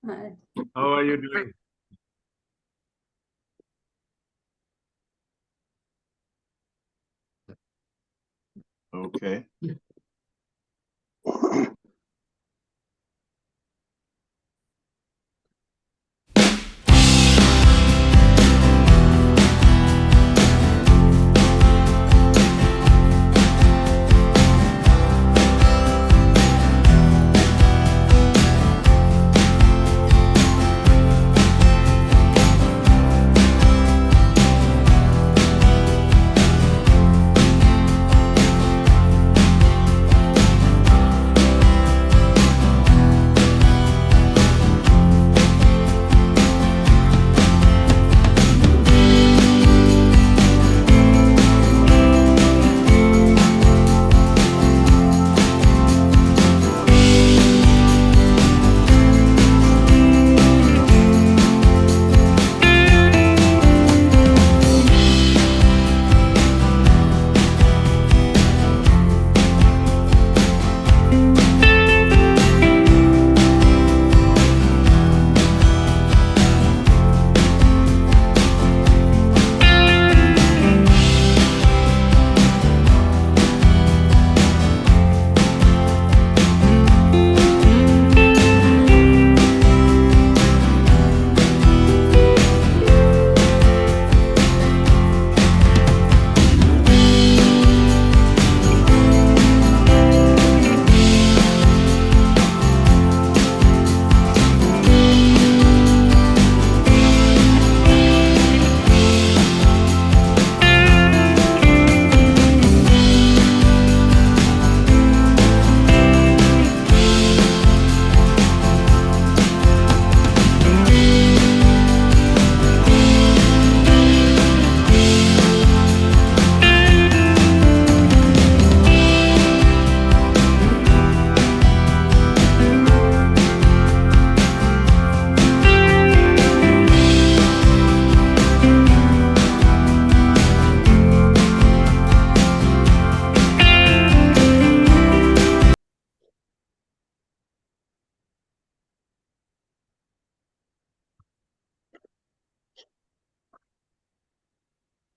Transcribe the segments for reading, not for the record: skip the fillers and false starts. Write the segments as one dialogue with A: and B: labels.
A: Hi.
B: How are you doing? Okay.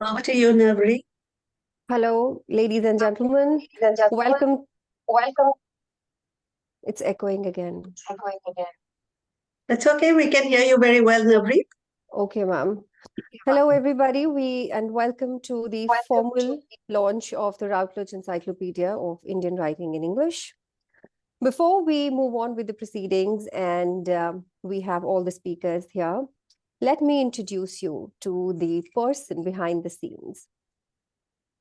A: Over to you, Navri.
C: Hello, ladies and gentlemen.
B: Ladies and gentlemen,
C: Welcome.
B: welcome.
C: It's echoing again.
A: That's okay. We can hear you very well, Navri.
C: Okay, ma'am. Hello, everybody. Welcome to the formal launch of the Routledge Encyclopedia of Indian Writing in English. Before we move on with the proceedings and we have all the speakers here, let me introduce you to the person behind the scenes.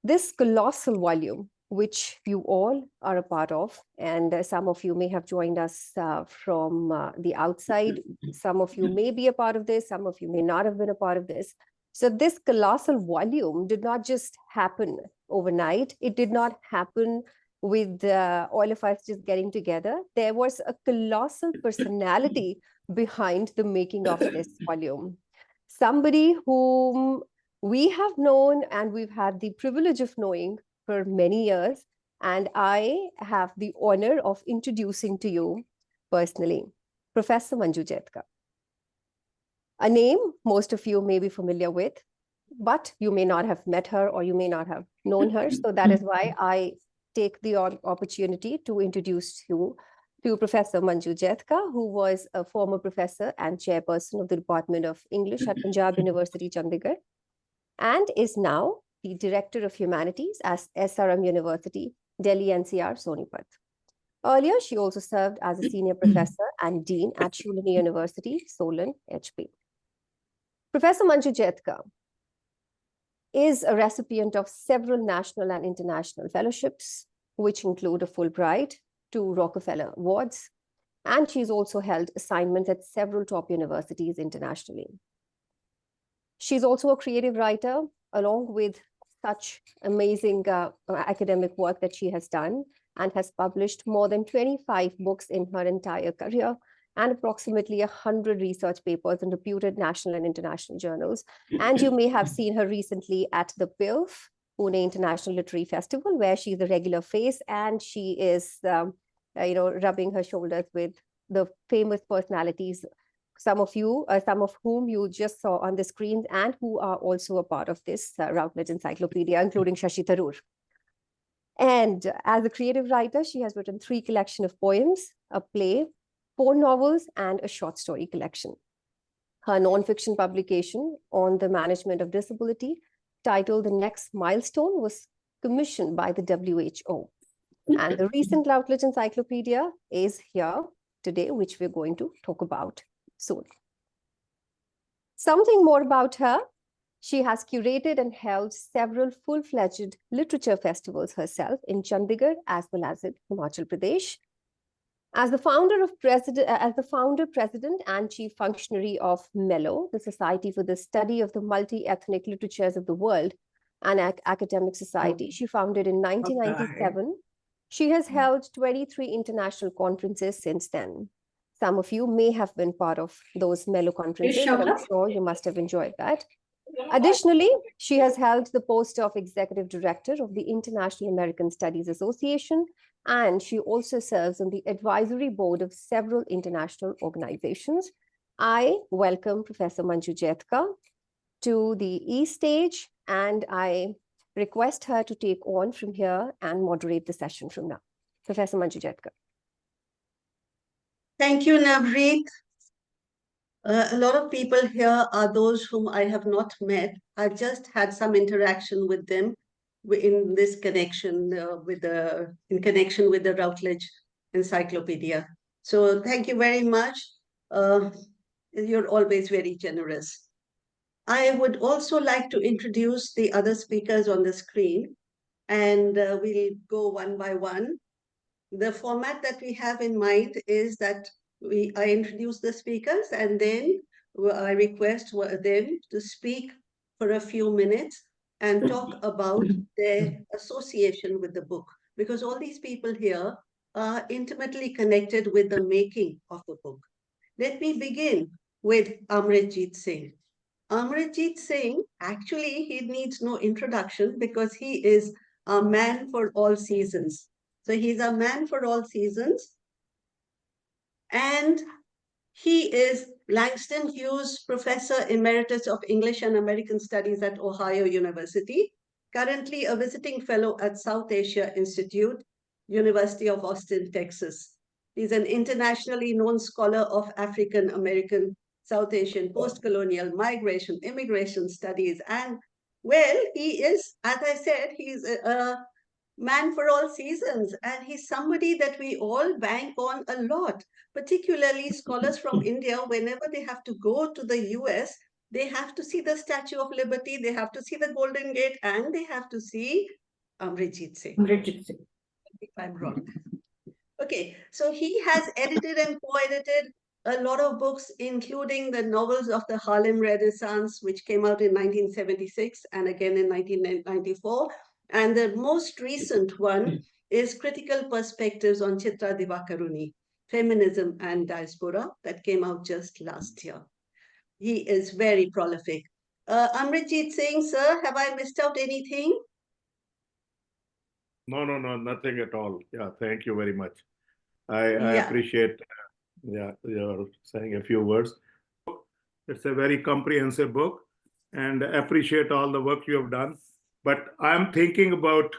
C: This colossal volume, which you all are a part of, and some of you may have joined us from the outside. Some of you may be a part of this, some of you may not have been a part of this. So this colossal volume did not just happen overnight. It did not happen with all of us just getting together. There was a colossal personality behind the making of this volume. Somebody whom we have known and we've had the privilege of knowing for many years. And I have the honor of introducing to you personally, Professor Manju Jaidka. A name most of you may be familiar with, but you may not have met her or you may not have known her. So that is why I take the opportunity to introduce you to Professor Manju Jaidka, who was a former professor and chairperson of the Department of English at Punjab University, Chandigarh, and is now the Director of Humanities at SRM University, Delhi NCR, Sonipat. Earlier, she also served as a Senior Professor and Dean at Shulini University, Solan, HP. Professor Manju Jaidka is a recipient of several national and international fellowships, which include a Fulbright, 2 Rockefeller Awards, and she's also held assignments at several top universities internationally. She's also a creative writer, along with such amazing academic work that she has done, and has published more than 25 books in her entire career, and approximately 100 research papers in reputed national and international journals. And you may have seen her recently at the PILF, Pune International Literary Festival, where she's a regular face, and she is rubbing her shoulders with the famous personalities some of whom you just saw on the screens and who are also a part of this Routledge Encyclopedia, including Shashi Tharoor. And as a creative writer, she has written 3 collections of poems, a play, 4 novels, and a short story collection. Her non-fiction publication on the management of disability, titled The Next Milestone, was commissioned by the WHO. And the recent Routledge Encyclopedia is here today, which we're going to talk about soon. Something more about her. She has curated and held several full-fledged literature festivals herself in Chandigarh as well as in Himachal Pradesh. As the founder, president, and chief functionary of MELO, the Society for the Study of the Multi-Ethnic Literatures of the World, an academic society she founded in 1997, she has held 23 international conferences since then. Some of you may have been part of those MELO conferences, and I'm sure you must have enjoyed that. Additionally, she has held the post of Executive Director of the International American Studies Association, and she also serves on the advisory board of several international organizations. I welcome Professor Manju Jaidka to the E-stage, and I request her to take on from here and moderate the session from now. Professor Manju Jaidka.
A: Thank you, Navreet. A lot of people here are those whom I have not met. I've just had some interaction with them in this connection in connection with the Routledge Encyclopedia. So thank you very much. You're always very generous. I would also like to introduce the other speakers on the screen, and we'll go one by one. The format that we have in mind is that I introduce the speakers, and then I request them to speak for a few minutes and talk about their association with the book, because all these people here are intimately connected with the making of the book. Let me begin with Amritjeet Singh. Amritjeet Singh, actually, he needs no introduction because he is a man for all seasons. So he's a man for all seasons. And he is Langston Hughes Professor Emeritus of English and American Studies at Ohio University, currently a visiting fellow at South Asia Institute, University of Austin, Texas. He's an internationally known scholar of African American, South Asian, post-colonial migration, immigration studies, and well, he is, as I said, he's a man for all seasons, and he's somebody that we all bank on a lot, particularly scholars from India. Whenever they have to go to the US, they have to see the Statue of Liberty, they have to see the Golden Gate, and they have to see Amritjeet Singh. If I'm wrong. Okay, so he has edited and co-edited a lot of books, including the novels of the Harlem Renaissance, which came out in 1976 and again in 1994. And the most recent one is Critical Perspectives on Chitra Divakaruni, Feminism and Diaspora, that came out just last year. He is very prolific. Amritjeet Singh, sir, have I missed out anything?
B: No, nothing at all. Yeah, thank you very much. I appreciate you're saying a few words. It's a very comprehensive book, and appreciate all the work you have done. But I'm thinking about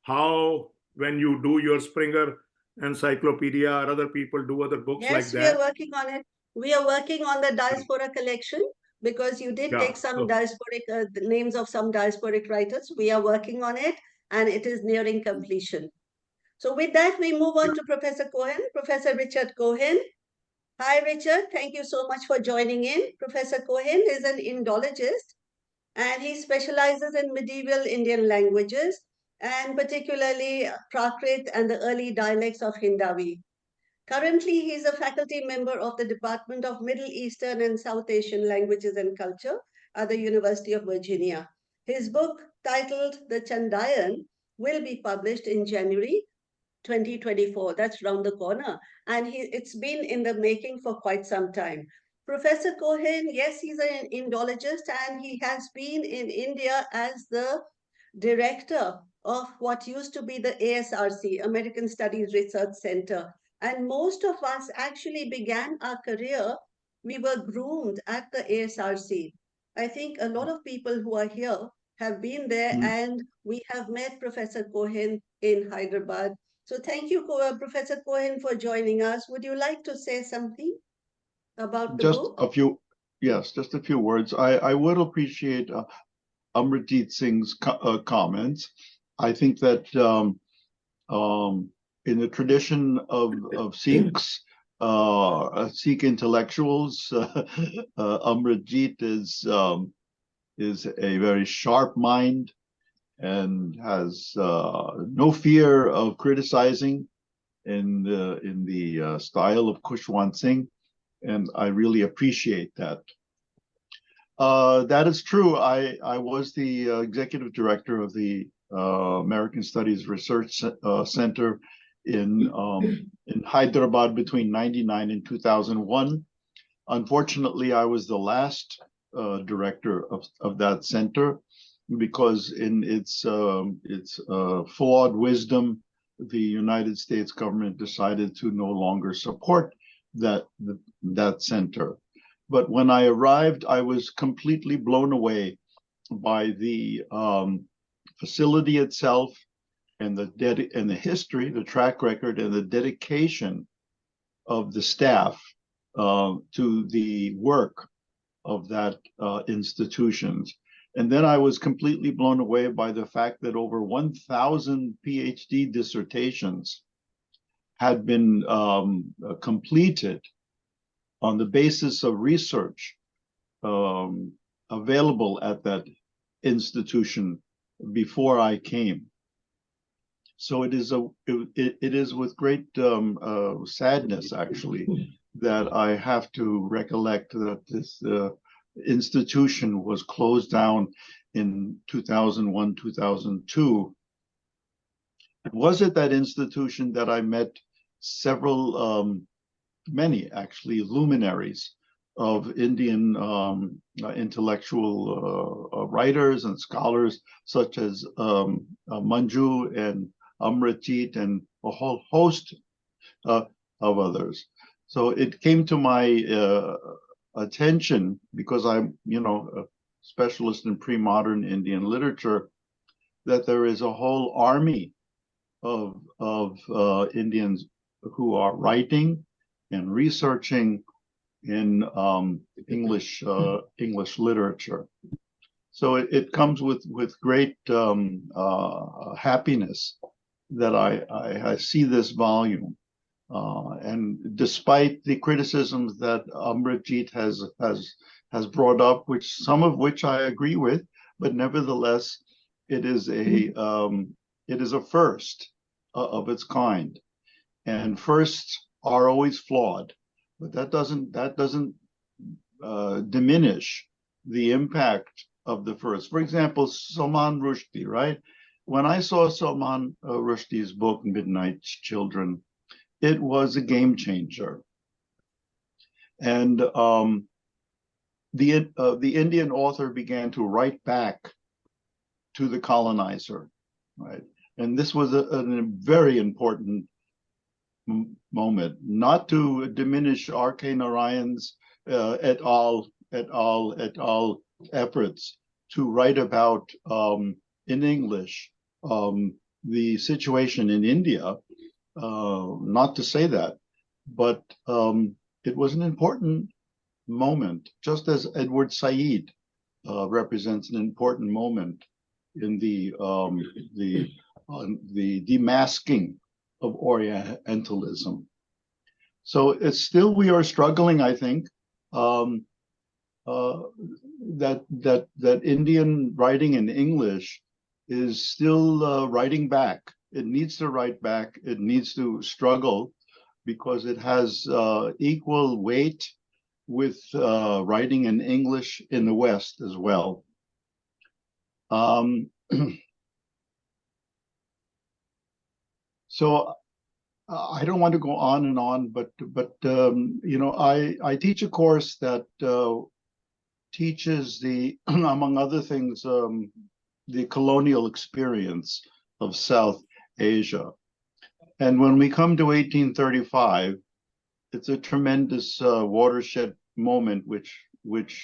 B: how, when you do your Springer Encyclopedia or other people do other books like that.
A: Yes, we are working on it. We are working on the diaspora collection, because you did take some diasporic names of some diasporic writers. We are working on it, and it is nearing completion. So with that, we move on to Professor Cohen, Professor Richard Cohen. Hi, Richard. Thank you so much for joining in. Professor Cohen is an Indologist, and he specializes in medieval Indian languages, and particularly Prakrit and the early dialects of Hindavi. Currently, he is a faculty member of the Department of Middle Eastern and South Asian Languages and Culture at the University of Virginia. His book, titled The Chandayan, will be published in January 2024. That's round the corner. And it's been in the making for quite some time. Professor Cohen, yes, he's an Indologist, and he has been in India as the director of what used to be the ASRC, American Studies Research Center. And most of us actually began our career we were groomed at the ASRC. I think a lot of people who are here have been there, and we have met Professor Cohen in Hyderabad. So thank you, Professor Cohen, for joining us. Would you like to say something about the
D: Just
A: book?
D: a few, yes, just a few words. I would appreciate Amritjeet Singh's comments. I think that in the tradition of Sikhs, Sikh intellectuals, Amritjeet is a very sharp mind and has no fear of criticizing in the style of Khushwant Singh, and I really appreciate that. That is true. I was the executive director of the American Studies Research Center in Hyderabad between 1999 and 2001. Unfortunately, I was the last director of that center because in its flawed wisdom, the United States government decided to no longer support that center. But when I arrived, I was completely blown away by the facility itself and the history, the track record, and the dedication of the staff to the work of that institutions. And then I was completely blown away by the fact that over 1,000 PhD dissertations had been completed on the basis of research available at that institution before I came. So it is with great sadness, actually, that I have to recollect that this institution was closed down in 2001, 2002. It was at that institution that I met several, many actually, luminaries of Indian intellectual writers and scholars, such as Manju and Amritjeet and a whole host of others. So it came to my attention, because I'm, a specialist in pre-modern Indian literature, that there is a whole army of Indians who are writing and researching in English literature. So it comes with great happiness that I see this volume. And despite the criticisms that Amritjeet has brought up, some of which I agree with, but nevertheless, it is a first of its kind, and firsts are always flawed, but that doesn't diminish the impact of the first. For example, Salman Rushdie, right? When I saw Salman Rushdie's book Midnight Children, it was a game changer. And the Indian author began to write back to the colonizer, right? And this was a very important moment, not to diminish R.K. Narayan's et al. Efforts to write about in English the situation in India. Not to say that, but it was an important moment, just as Edward Said represents an important moment in the demasking of Orientalism. So it's still, we are struggling, I think, that Indian writing in English is still writing back. It needs to write back. It needs to struggle, because it has equal weight with writing in English in the West as well. So I don't want to go on and on, but I teach a course that teaches among other things, the colonial experience of South Asia. And when we come to 1835, it's a tremendous watershed moment, which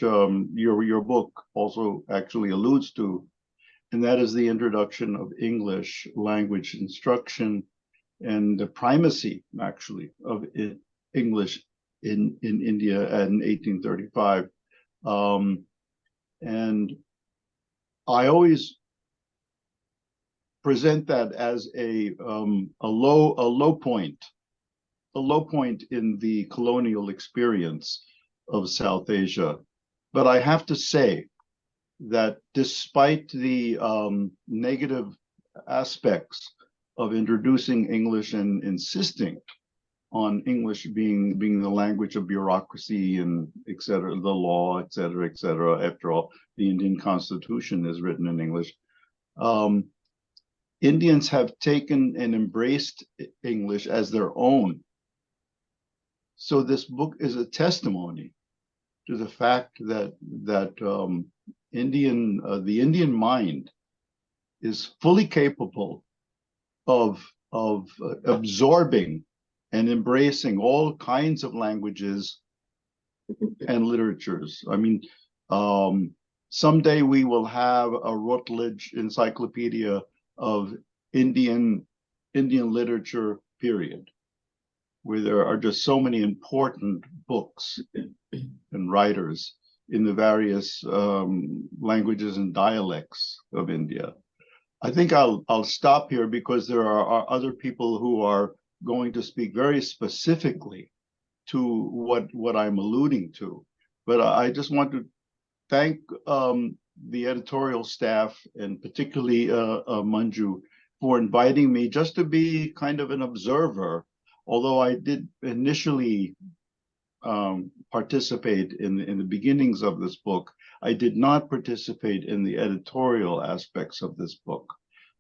D: your book also actually alludes to, and that is the introduction of English language instruction and the primacy, actually, of English in India in 1835. And I always present that as a low point in the colonial experience of South Asia. But I have to say that despite the negative aspects of introducing English and insisting on English being the language of bureaucracy and et cetera, the law, et cetera, et cetera. After all, the Indian Constitution is written in English. Indians have taken and embraced English as their own. So this book is a testimony to the fact that the Indian mind is fully capable of absorbing and embracing all kinds of languages and literatures. I mean, someday we will have a Routledge Encyclopedia of Indian literature, period, where there are just so many important books and writers in the various languages and dialects of India. I think I'll stop here because there are other people who are going to speak very specifically to what I'm alluding to. But I just want to thank the editorial staff, and particularly Manju, for inviting me just to be kind of an observer. Although I did initially participate in the beginnings of this book, I did not participate in the editorial aspects of this book.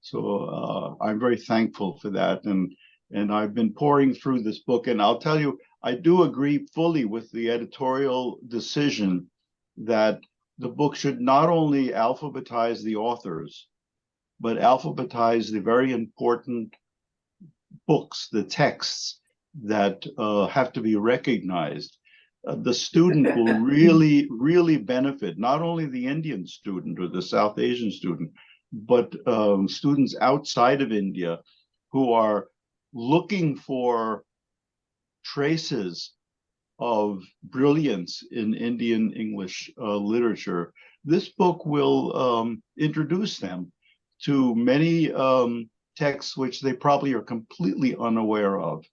D: So I'm very thankful for that. And I've been poring through this book, and I'll tell you, I do agree fully with the editorial decision that the book should not only alphabetize the authors, but alphabetize the very important books, the texts that have to be recognized. The student will really benefit, not only the Indian student or the South Asian student, but students outside of India who are looking for traces of brilliance in Indian English literature. This book will introduce them to many texts which they probably are completely unaware of.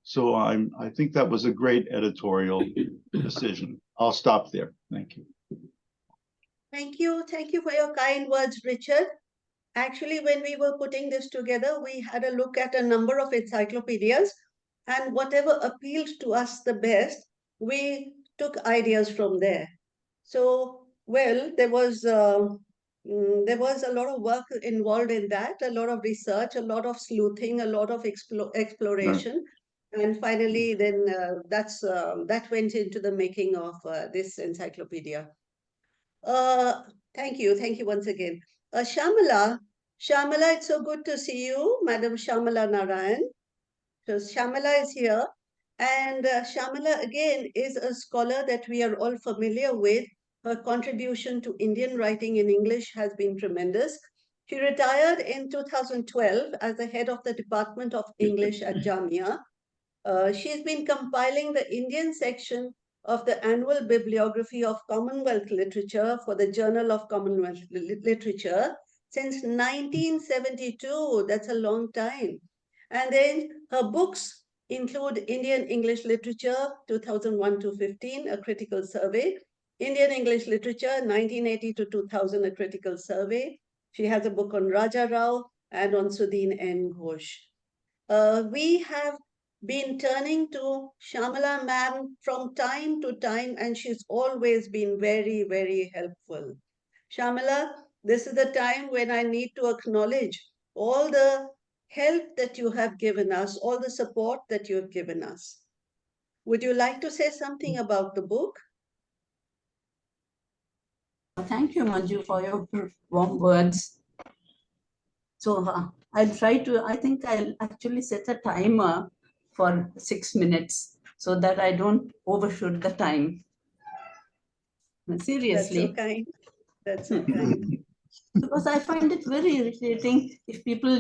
D: So I think that was a great editorial decision. I'll stop there. Thank you.
A: Thank you. Thank you for your kind words, Richard. Actually, when we were putting this together, we had a look at a number of encyclopedias, and whatever appealed to us the best, we took ideas from there. So, well, there was a lot of work involved in that, a lot of research, a lot of sleuthing, a lot of exploration. And finally, then that went into the making of this encyclopedia. Thank you once again. Shamala, it's so good to see you, Madam Shamala Narayan. So Shamala is here, and Shamala again is a scholar that we are all familiar with. Her contribution to Indian writing in English has been tremendous. She retired in 2012 as the head of the Department of English at Jamia. She's been compiling the Indian section of the annual bibliography of Commonwealth literature for the Journal of Commonwealth Literature since 1972. That's a long time. And then her books include Indian English Literature 2001 to 15, a critical survey, Indian English Literature 1980 to 2000, a critical survey. She has a book on Raja Rao and on Sudin N. Ghosh. We have been turning to Shamala ma'am from time to time, and she's always been very, very helpful. Shamala, this is the time when I need to acknowledge all the help that you have given us, all the support that you have given us. Would you like to say something about the book?
E: Thank you, Manju, for your warm words. So I'll try to, I think I'll actually set a timer for 6 minutes so that I don't overshoot the time. seriously.
A: That's so kind. That's so kind.
E: Because I find it very irritating if people,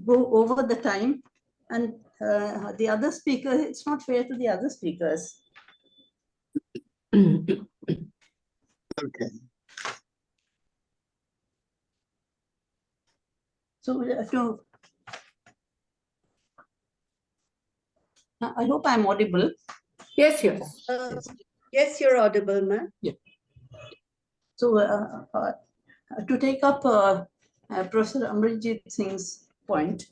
E: go over the time, and the other speaker, it's not fair to the other speakers.
D: Okay.
E: So I hope I'm audible.
F: Yes, yes.
A: Yes, you're audible, ma'am.
E: Yeah. So to take up Professor Amritjit Singh's point,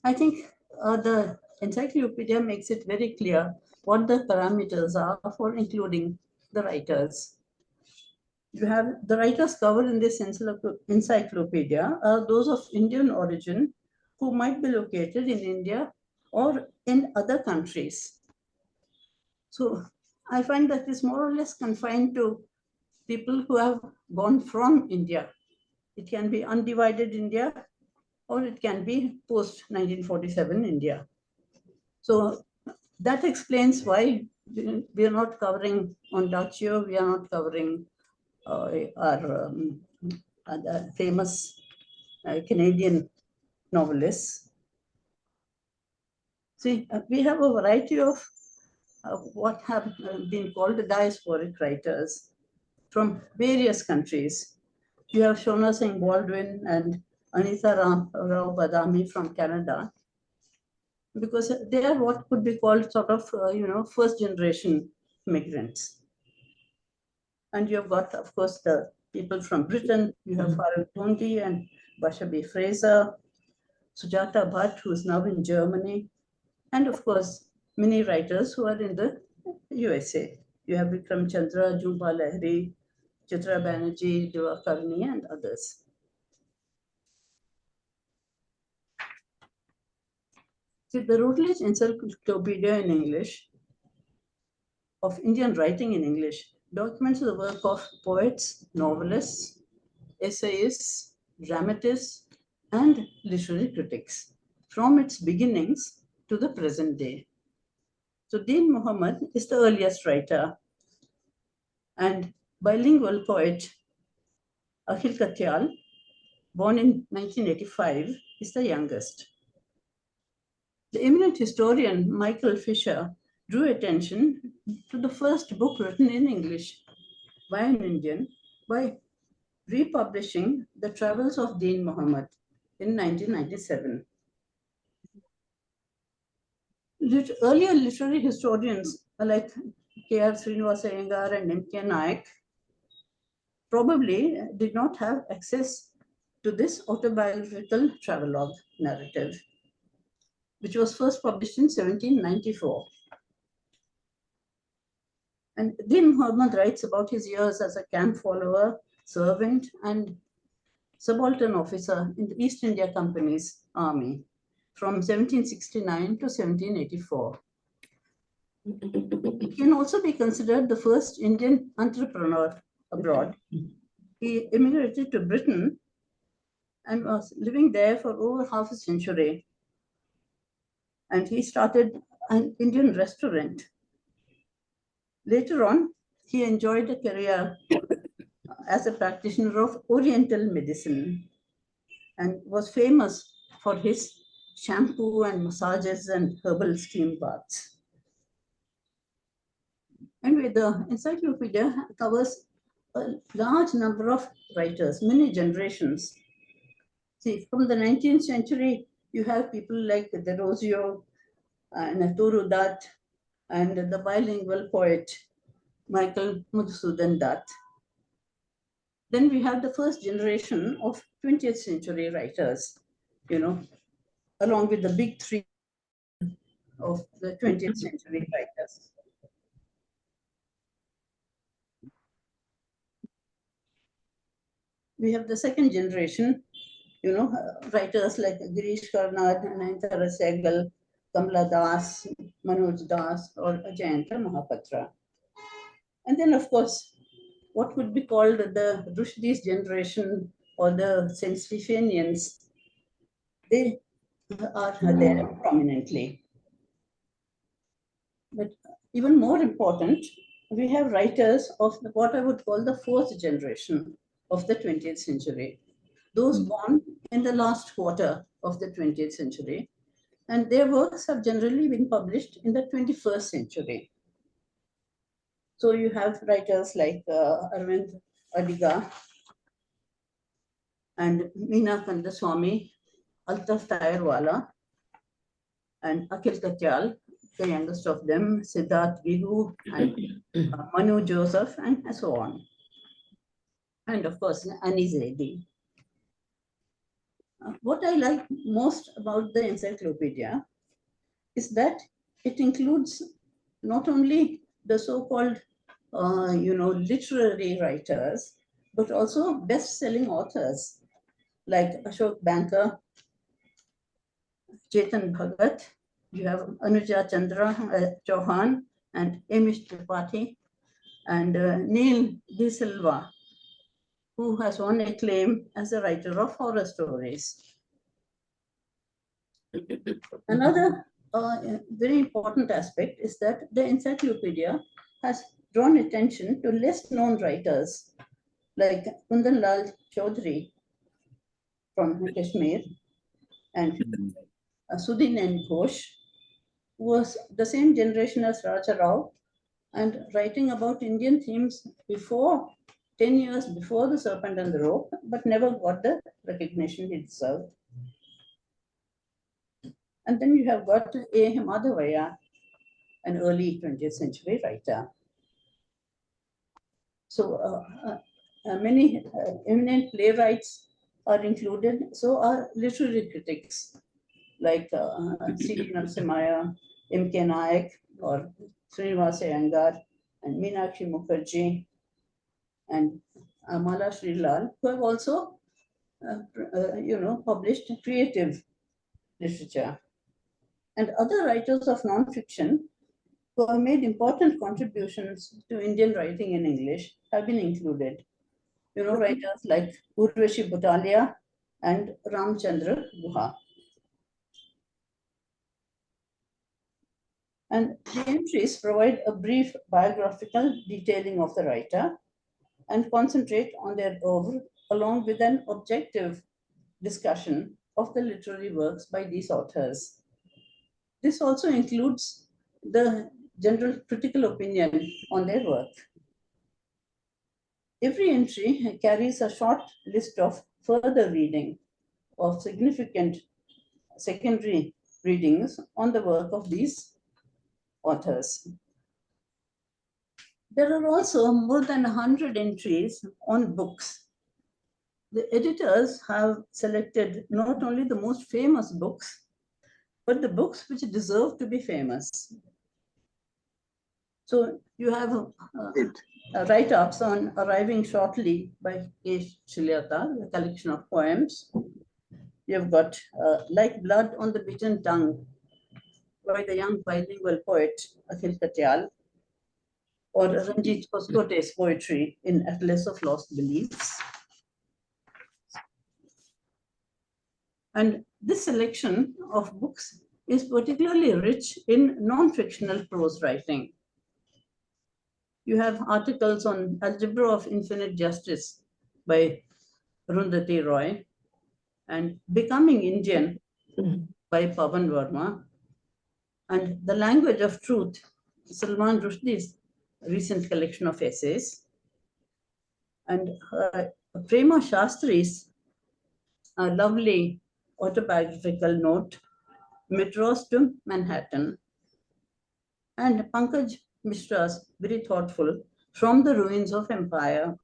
E: I think the encyclopedia makes it very clear what the parameters are for including the writers. You have the writers covered in this encyclopedia are those of Indian origin who might be located in India or in other countries. So I find that is more or less confined to people who have gone from India. It can be undivided India, or it can be post 1947 India. So that explains why we are not covering Ondaatje, we are not covering our famous Canadian novelists. See, we have a variety of what have been called diasporic writers from various countries. You have Shona Singh Baldwin and Anita Rao Badami from Canada, because they are what could be called sort of, first generation migrants. And you've got, of course, the people from Britain. You have Farooq Tondi and Bashabi Fraser, Sujata Bhatt, who's now in Germany, and of course, many writers who are in the USA. You have Vikram Chandra, Jhumpa Lahiri, Chitra Banerjee, Dua Karni, and others. See, the Routledge Encyclopedia in English of Indian writing in English documents the work of poets, novelists, essayists, dramatists, and literary critics from its beginnings to the present day. So Deen Muhammad is the earliest writer, and bilingual poet Akhil Katyal, born in 1985, is the youngest. The eminent historian Michael Fisher drew attention to the first book written in English by an Indian by republishing The Travels of Deen Muhammad in 1997. Earlier literary historians like K.R. Srinivasa Iyengar and M.K. Nayak probably did not have access to this autobiographical travelogue narrative, which was first published in 1794. And Deen Muhammad writes about his years as a camp follower, servant, and subaltern officer in the East India Company's army from 1769 to 1784. He can also be considered the first Indian entrepreneur abroad. He immigrated to Britain and was living there for over half a century. And he started an Indian restaurant. Later on, he enjoyed a career as a practitioner of Oriental medicine and was famous for his shampoo and massages and herbal steam baths. Anyway, the encyclopedia covers a large number of writers, many generations. See, from the 19th century, you have people like Derozio and Turu Dutt and the bilingual poet Michael Madhusudan Dutt. Then we have the first generation of 20th century writers, along with the big three of the 20th century writers. We have the second generation, writers like Girish Karnad, Anantara Sehgal, Kamla Das, Manoj Das, or Jayanta Mahapatra. And then, of course, what would be called the Rushdie's generation or the St. Stephanians, they are there prominently. But even more important we have writers of what I would call the fourth generation of the 20th century, those born in the last quarter of the 20th century, and their works have generally been published in the 21st century. So you have writers like Arvind Adiga and Meena Kandaswamy, Altaf Tayarwala, and Akhil Katyal, the youngest of them, Siddharth Gigu, and Manu Joseph, and so on. And of course, Annie Zaidi. What I like most about the encyclopedia is that it includes not only the so-called, literary writers, but also best-selling authors like Ashok Banker, Chetan Bhagat, you have Anuja Chandra Chauhan and Amish Tripathi, and Neil De Silva, who has won acclaim as a writer of horror stories. Another very important aspect is that the encyclopedia has drawn attention to less known writers like Kundan Lal Chaudhary from Kashmir and Sudhin N. Ghosh, who was the same generation as Raja Rao and writing about Indian themes 10 years before The Serpent and the Rope, but never got the recognition he deserved. And then you have got A. Madhavaya, an early 20th century writer. So many eminent playwrights are included. So are literary critics like C.D. Narasimhaya, M.K. Nayak, or Srinivasa Iyengar, and Meenakshi Mukherjee, and Amala Srilal, who have also published creative literature. And other writers of non-fiction who have made important contributions to Indian writing in English have been included. Writers like Urvashi Butalia and Ramchandra Guha. And the entries provide a brief biographical detailing of the writer and concentrate on their oeuvre along with an objective discussion of the literary works by these authors. This also includes the general critical opinion on their work. Every entry carries a short list of further reading of significant secondary readings on the work of these authors. There are also more than 100 entries on books. The editors have selected not only the most famous books, but the books which deserve to be famous. So you have write-ups on Arriving Shortly by K. Shilyata, a collection of poems. You've got Like Blood on the Beaten Tongue by the young bilingual poet Akhil Katyal, or Ranjit Koskote's poetry in Atlas of Lost Beliefs. And this selection of books is particularly rich in non-fictional prose writing. You have articles on Algebra of Infinite Justice by Arundhati Roy and Becoming Indian by Pavan Verma, and The Language of Truth, Salman Rushdie's recent collection of essays, and Prema Shastri's lovely autobiographical note, Metros to Manhattan, and Pankaj Mishra's very thoughtful From the Ruins of Empire,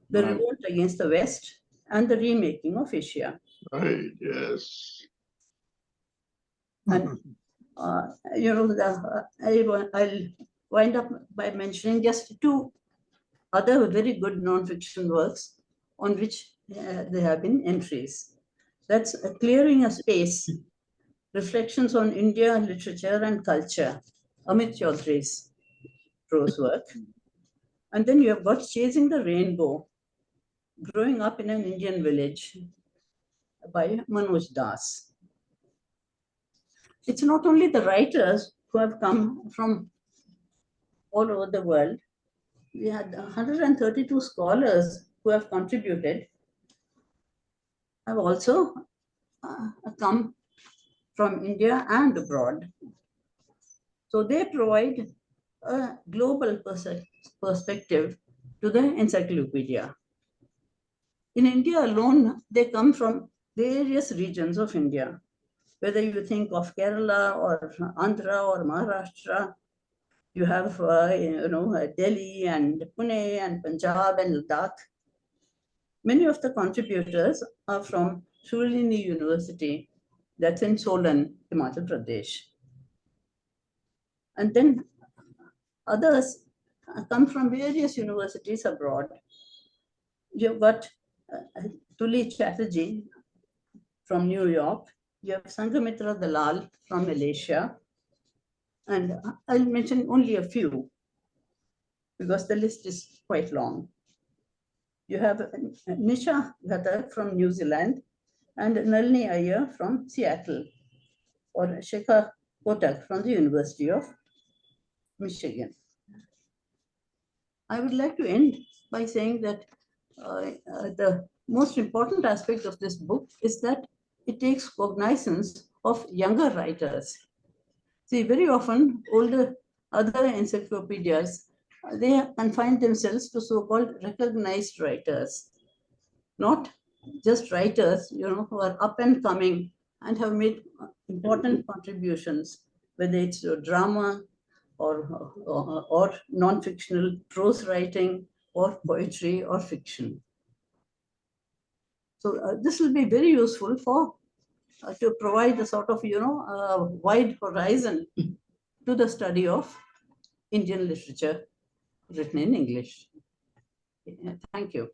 E: The Revolt Against the West, and the Remaking of Asia.
D: Right, yes.
E: And I'll wind up by mentioning just two other very good non-fiction works on which there have been entries. That's Clearing a Space, Reflections on India, Literature and Culture, Amit Chaudhary's prose work. And then you have got Chasing the Rainbow, Growing Up in an Indian Village by Manoj Das. It's not only the writers who have come from all over the world, we had 132 scholars who have contributed, have also come from India and abroad. So they provide a global perspective to the encyclopedia. In India alone, they come from various regions of India, whether you think of Kerala or Andhra or Maharashtra. You have, Delhi and Pune and Punjab and Ladakh. Many of the contributors are from Shulini University, that's in Solan, Himachal Pradesh. And then others come from various universities abroad. You've got Tuli Chatterjee from New York. You have Sangamitra Dalal from Malaysia. And I'll mention only a few because the list is quite long. You have Nisha Ghatak from New Zealand and Nalini Iyer from Seattle, or Shekhar Kotak from the University of Michigan. I would like to end by saying that the most important aspect of this book is that it takes cognizance of younger writers. See, very often other encyclopedias, they confine themselves to so-called recognized writers, not just writers, who are up and coming and have made important contributions, whether it's drama or non-fictional prose writing or poetry or fiction. So this will be very useful for to provide a sort of wide horizon to the study of Indian literature written in English. Thank you.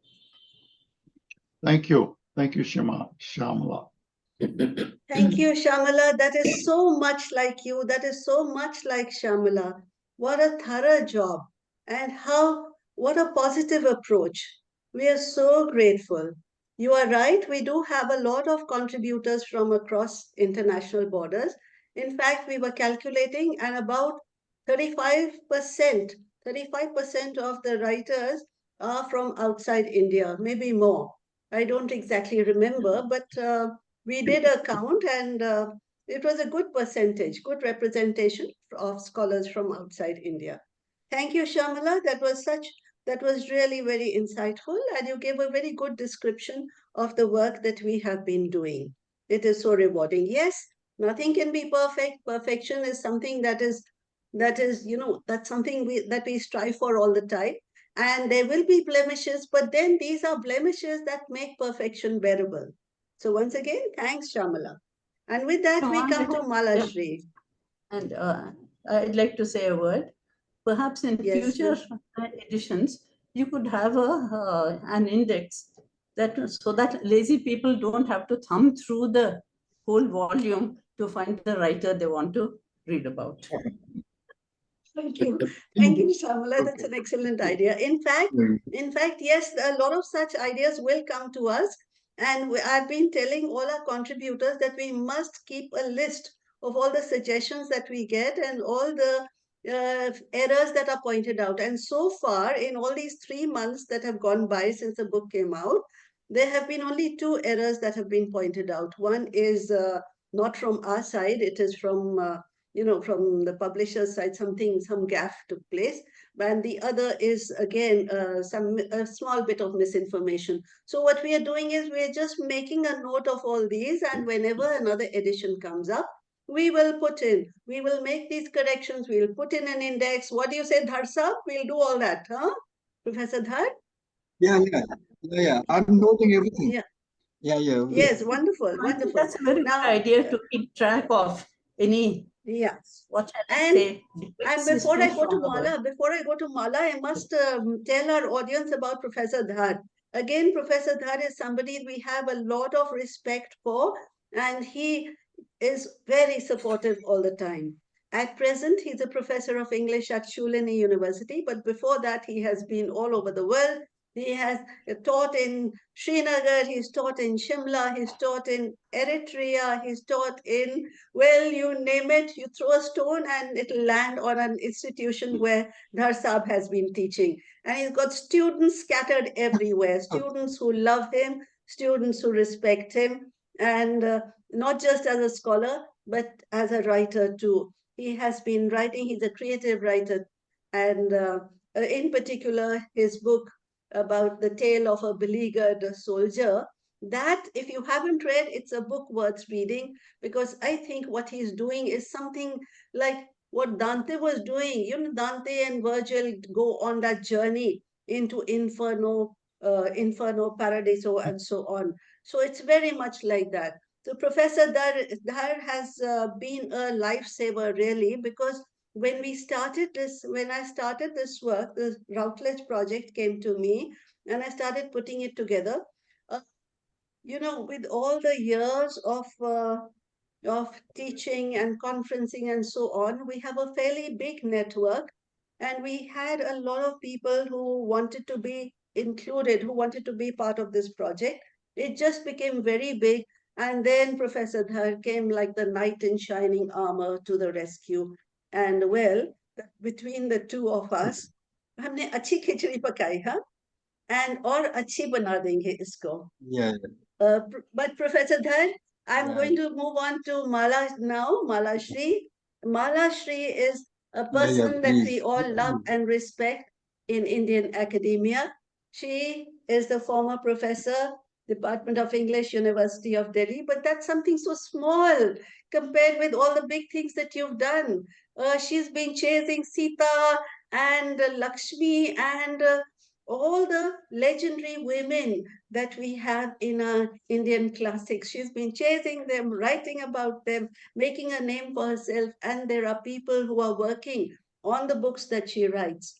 D: Thank you. Thank you, Shamala.
A: Thank you, Shamala. That is so much like you. That is so much like Shamala. What a thorough job. And what a positive approach. We are so grateful. You are right. We do have a lot of contributors from across international borders. In fact, we were calculating, and about 35% of the writers are from outside India, maybe more. I don't exactly remember, but we did a count, and it was a good percentage, good representation of scholars from outside India. Thank you, Shamala. That was really very insightful, and you gave a very good description of the work that we have been doing. It is so rewarding. Yes, nothing can be perfect. Perfection is something that's something that we strive for all the time. And there will be blemishes, but then these are blemishes that make perfection bearable. So once again, thanks, Shamala. And with that, we come to Malashri.
E: And I'd like to say a word. Perhaps in future editions, you could have an index so that lazy people don't have to thumb through the whole volume to find the writer they want to read about.
A: Thank you. Thank you, Shamala. That's an excellent idea. In fact, yes, a lot of such ideas will come to us. And I've been telling all our contributors that we must keep a list of all the suggestions that we get and all the errors that are pointed out. And so far, in all these 3 months that have gone by since the book came out, there have been only 2 errors that have been pointed out. One is not from our side. It is from from the publisher's side, some gaffe took place. And the other is, again, a small bit of misinformation. So what we are doing is we're just making a note of all these, and whenever another edition comes up, we will make these corrections, we'll put in an index. What do you say, Dhar Sahab? We'll do all that, huh? Professor Dhar?
F: Yeah. I'm noting everything.
A: Yeah. Yes, wonderful.
E: That's a very good idea to keep track of any.
A: Yes.
E: What shall I say?
A: And before I go to Mala, I must tell our audience about Professor Dhar. Again, Professor Dhar is somebody we have a lot of respect for, and he is very supportive all the time. At present, he's a professor of English at Shulini University, but before that, he has been all over the world. He has taught in Srinagar, he's taught in Shimla, he's taught in Eritrea, he's taught in, well, you name it, you throw a stone and it'll land on an institution where Dhar Sahib has been teaching. And he's got students scattered everywhere, students who love him, students who respect him, and not just as a scholar, but as a writer too. He has been writing, he's a creative writer, and in particular, his book about the tale of a beleaguered soldier, that if you haven't read, it's a book worth reading, because I think what he's doing is something like what Dante was doing. You know, Dante and Virgil go on that journey into Inferno, Paradiso, and so on. So it's very much like that. So Professor Dhar has been a lifesaver, really, because when I started this work, the Routledge project came to me and I started putting it together. Uh, with all the years of teaching and conferencing and so on, we have a fairly big network, and we had a lot of people who wanted to be included, who wanted to be part of this project. It just became very big, and then Professor Dhar came like the knight in shining armor to the rescue. And well, between the two of us, हमने अच्छी खिचड़ी पकाई, हाँ? And और अच्छी बना देंगे इसको.
F: Yeah.
A: But Professor Dhar, I'm
F: Yeah.
A: going to move on to Mala now, Mala Shri. Mala Shri is a person that we
F: please.
A: all love and respect in Indian academia. She is the former professor, Department of English, University of Delhi, but that's something so small compared with all the big things that you've done. She's been chasing Sita and Lakshmi and all the legendary women that we have in our Indian classics. She's been chasing them, writing about them, making a name for herself, and there are people who are working on the books that she writes.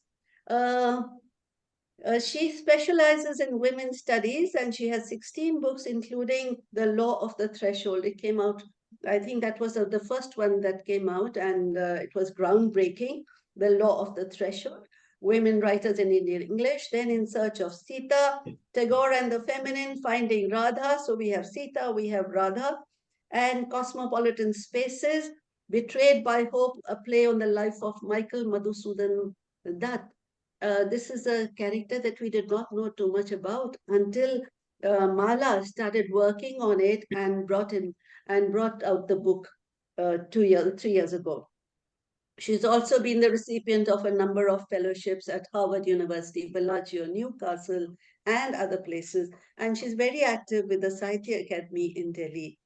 A: She specializes in women's studies, and she has 16 books, including The Law of the Threshold. It came out, I think that was the first one that came out, and it was groundbreaking, The Law of the Threshold. Women writers in Indian English, then In Search of Sita, Tagore and the Feminine, Finding Radha. So we have Sita, we have Radha, and Cosmopolitan Spaces, Betrayed by Hope, a play on the life of Michael Madhusudan Dutt. This is a character that we did not know too much about until Mala started working on it and brought out the book 3 years ago. She's also been the recipient of a number of fellowships at Harvard University, Bellagio, Newcastle, and other places. And she's very active with the Sahitya Academy in Delhi.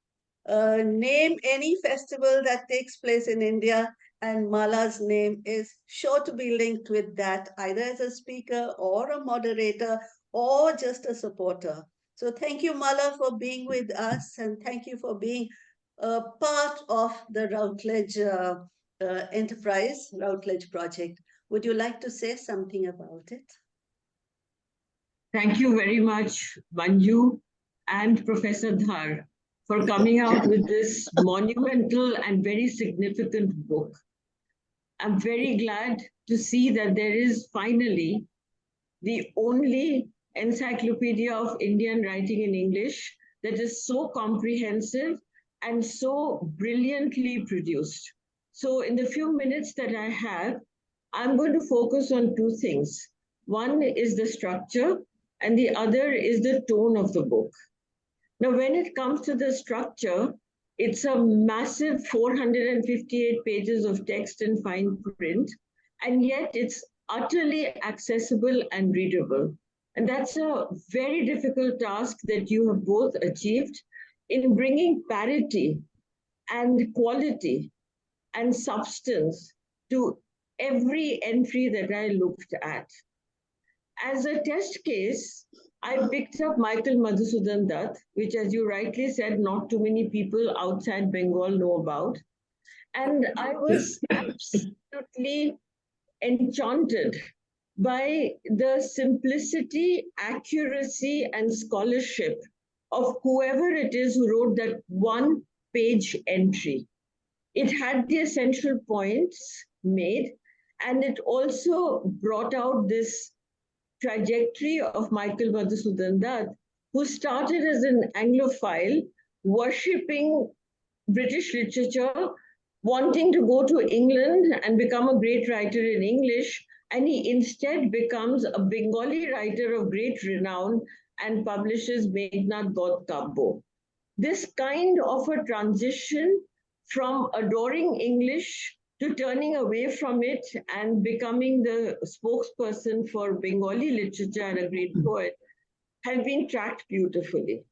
A: Name any festival that takes place in India, and Mala's name is sure to be linked with that, either as a speaker or a moderator or just a supporter. So thank you, Mala, for being with us, and thank you for being a part of the Routledge enterprise, Routledge project. Would you like to say something about it?
G: Thank you very much, Manju and Professor Dhar, for coming out with this monumental and very significant book. I'm very glad to see that there is finally the only encyclopedia of Indian writing in English that is so comprehensive and so brilliantly produced. So in the few minutes that I have, I'm going to focus on two things. One is the structure, and the other is the tone of the book. Now, when it comes to the structure, it's a massive 458 pages of text in fine print, and yet it's utterly accessible and readable. And that's a very difficult task that you have both achieved in bringing parity and quality and substance to every entry that I looked at. As a test case, I picked up Michael Madhusudan Dutt, which, as you rightly said, not too many people outside Bengal know about. And I was absolutely enchanted by the simplicity, accuracy, and scholarship of whoever it is who wrote that one-page entry. It had the essential points made, and it also brought out this trajectory of Michael Madhusudan Dutt, who started as an Anglophile, worshipping British literature, wanting to go to England and become a great writer in English, and he instead becomes a Bengali writer of great renown and publishes Meghnad Bod Kabbo. This kind of a transition from adoring English to turning away from it and becoming the spokesperson for Bengali literature and a great poet has been tracked beautifully.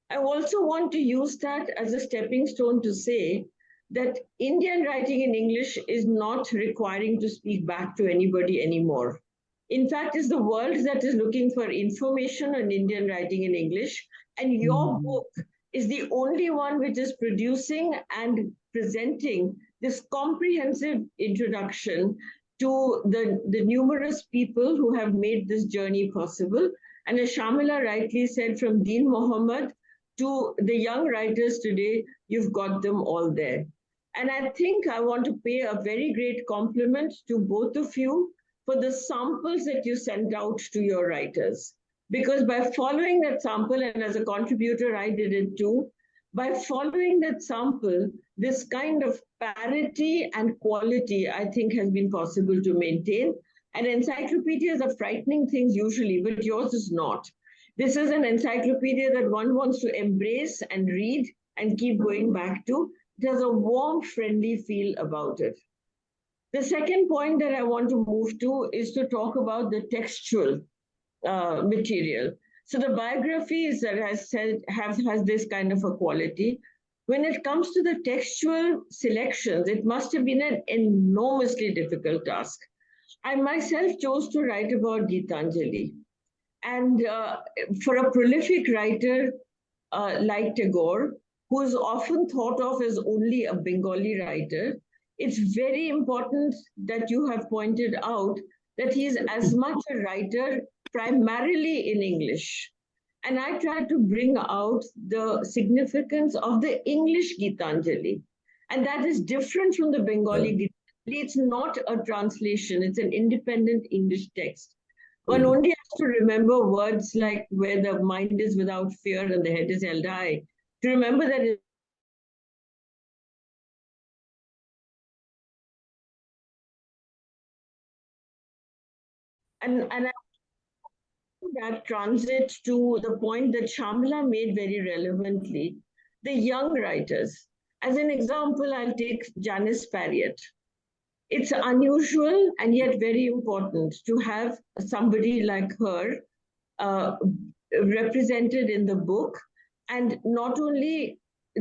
G: I also want to use that as a stepping stone to say that Indian writing in English is not requiring to speak back to anybody anymore. In fact, it's the world that is looking for information on Indian writing in English, and your book is the only one which is producing and presenting this comprehensive introduction to the numerous people who have made this journey possible. And as Shamila rightly said, from Deen Mohammed to the young writers today, you've got them all there. And I think I want to pay a very great compliment to both of you for the samples that you sent out to your writers. Because by following that sample, and as a contributor, I did it too, by following that sample, this kind of parity and quality, I think, has been possible to maintain. And encyclopedias are frightening things usually, but yours is not. This is an encyclopedia that one wants to embrace and read and keep going back to. It has a warm, friendly feel about it. The second point that I want to move to is to talk about the textual material. So the biographies that has this kind of a quality. When it comes to the textual selections, it must have been an enormously difficult task. I myself chose to write about Gitanjali. And for a prolific writer like Tagore, who is often thought of as only a Bengali writer, it's very important that you have pointed out that he is as much a writer primarily in English. And I tried to bring out the significance of the English Gitanjali. And that is different from the Bengali Gitanjali. It's not a translation, it's an independent English text. One only has to remember words like where the mind is without fear and the head is held high, to remember that and that transit to the point that Shamla made very relevantly, the young writers. As an example, I'll take Janice Parriott. It's unusual and yet very important to have somebody like her represented in the book. And not only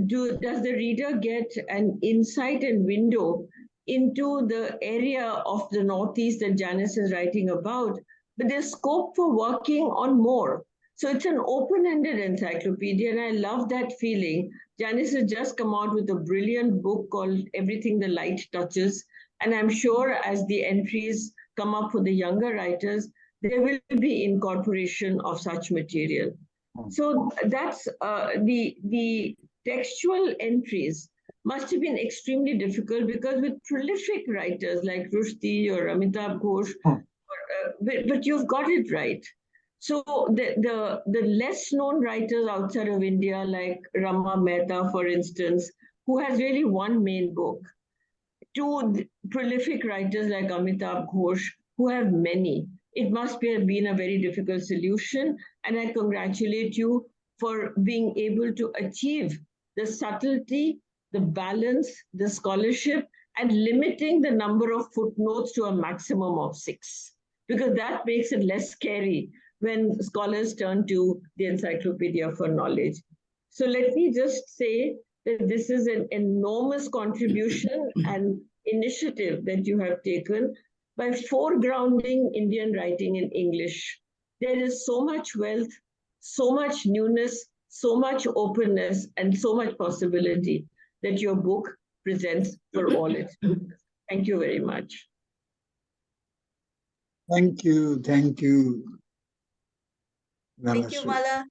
G: does the reader get an insight and window into the area of the Northeast that Janice is writing about, but there's scope for working on more. So it's an open-ended encyclopedia, and I love that feeling. Janice has just come out with a brilliant book called Everything the Light Touches, and I'm sure as the entries come up for the younger writers, there will be incorporation of such material. So that's the textual entries must have been extremely difficult because with prolific writers like Rushdie or Amitabh Ghosh, but you've got it right. So the less known writers outside of India, like Rama Mehta, for instance, who has really one main book, to prolific writers like Amitabh Ghosh, who have many. It must have been a very difficult solution, and I congratulate you for being able to achieve the subtlety, the balance, the scholarship, and limiting the number of footnotes to a maximum of 6, because that makes it less scary when scholars turn to the encyclopedia for knowledge. So let me just say that this is an enormous contribution and initiative that you have taken by foregrounding Indian writing in English. There is so much wealth, so much newness, so much openness, and so much possibility that your book presents for all its readers. Thank you very much.
F: Thank you. Thank you.
A: Thank you, Mala.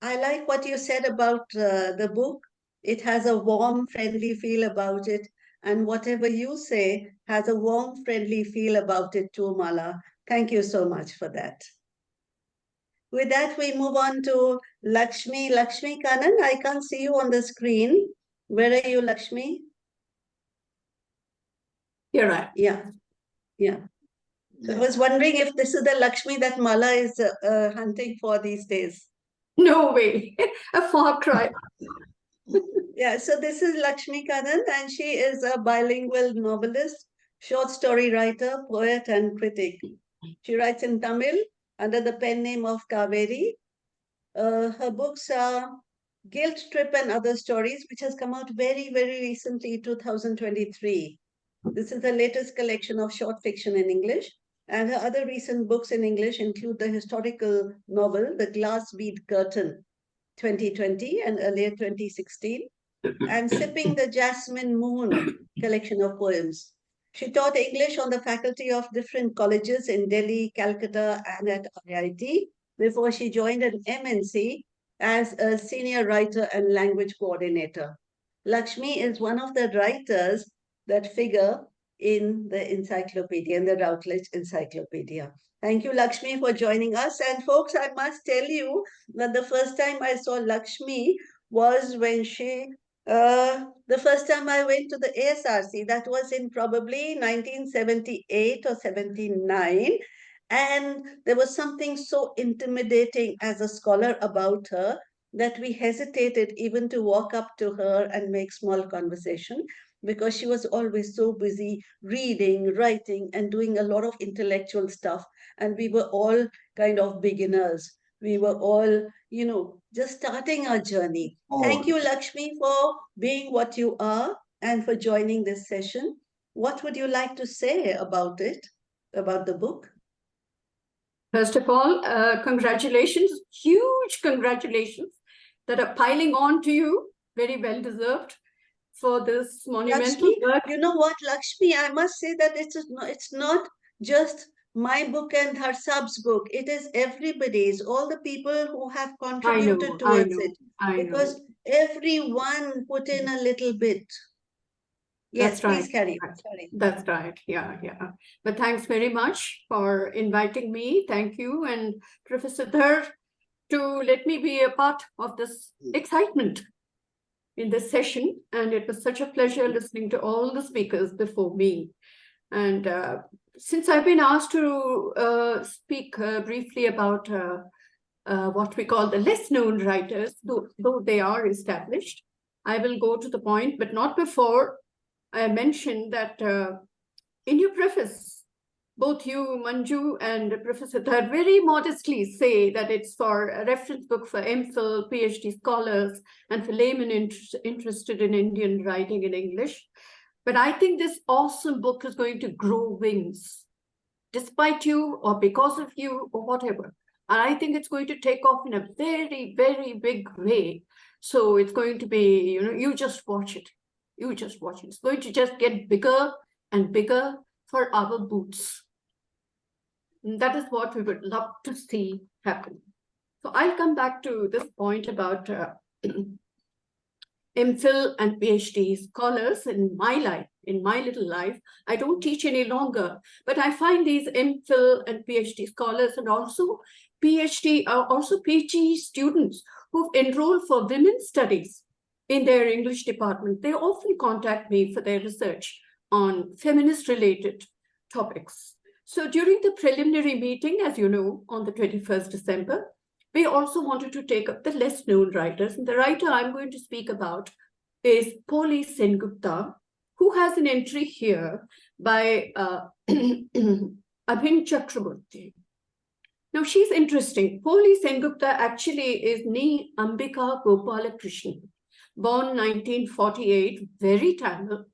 A: I like what you said about the book. It has a warm, friendly feel about it. and whatever you say has a warm, friendly feel about it too, Mala. Thank you so much for that. With that, we move on to Lakshmi. Lakshmi Kannan, I can't see you on the screen. Where are you, Lakshmi?
H: Here I am.
A: Yeah, yeah. So I was wondering if this is the Lakshmi that Mala is hunting for these days.
H: No way, a far cry.
A: Yeah, so this is Lakshmi Kannan, and she is a bilingual novelist, short story writer, poet, and critic. She writes in Tamil under the pen name of Kaveri. Her books are Guilt Trip and Other Stories, which has come out very, very recently, 2023. This is the latest collection of short fiction in English. And her other recent books in English include the historical novel, The Glass Bead Curtain, 2020, and earlier 2016, and Sipping the Jasmine Moon collection of poems. She taught English on the faculty of different colleges in Delhi, Calcutta, and at IIT before she joined an MNC as a senior writer and language coordinator. Lakshmi is one of the writers that figure in the encyclopedia, in the Routledge Encyclopedia. Thank you, Lakshmi, for joining us. And folks, I must tell you that the first time I saw Lakshmi was when the first time I went to the ASRC, that was in probably 1978 or 79. And there was something so intimidating as a scholar about her that we hesitated even to walk up to her and make small conversation because she was always so busy reading, writing, and doing a lot of intellectual stuff. And we were all kind of beginners. We were all, just starting our journey. Thank you, Lakshmi, for being what you are and for joining this session. What would you like to say about it, about the book?
H: First of all, congratulations, huge congratulations that are piling on to you, very well deserved for this monumental work.
A: You know what, Lakshmi, I must say that it's not just my book and Dhar Sab's book. It is everybody's, all the people who have contributed towards it. Because everyone put in a little bit. Yes, please carry on. Sorry.
H: That's right. Yeah. But thanks very much for inviting me. Thank you and Professor Dhar to let me be a part of this excitement in this session. And it was such a pleasure listening to all the speakers before me. And since I've been asked to speak briefly about what we call the less known writers, though they are established, I will go to the point, but not before I mentioned that in your preface, both you, Manju, and Professor Dhar very modestly say that it's for a reference book for MPhil, PhD scholars, and for laymen interested in Indian writing in English. But I think this awesome book is going to grow wings, despite you or because of you or whatever. And I think it's going to take off in a very, very big way. So it's going to be, you just watch it. You just watch it. It's going to just get bigger and bigger for our boots. And that is what we would love to see happen. So I'll come back to this point about MPhil and PhD scholars in my life, in my little life. I don't teach any longer, but I find these MPhil and PhD scholars and also PG students who've enrolled for women's studies in their English department. They often contact me for their research on feminist-related topics. So during the preliminary meeting, as you know, on the 21st December, we also wanted to take up the less-known writers. And the writer I'm going to speak about is Polly Sengupta, who has an entry here by Abhin Chakraborty. Now, she's interesting. Polly Sengupta actually is Nee Ambika Gopalakrishnan, born 1948, very Tamil,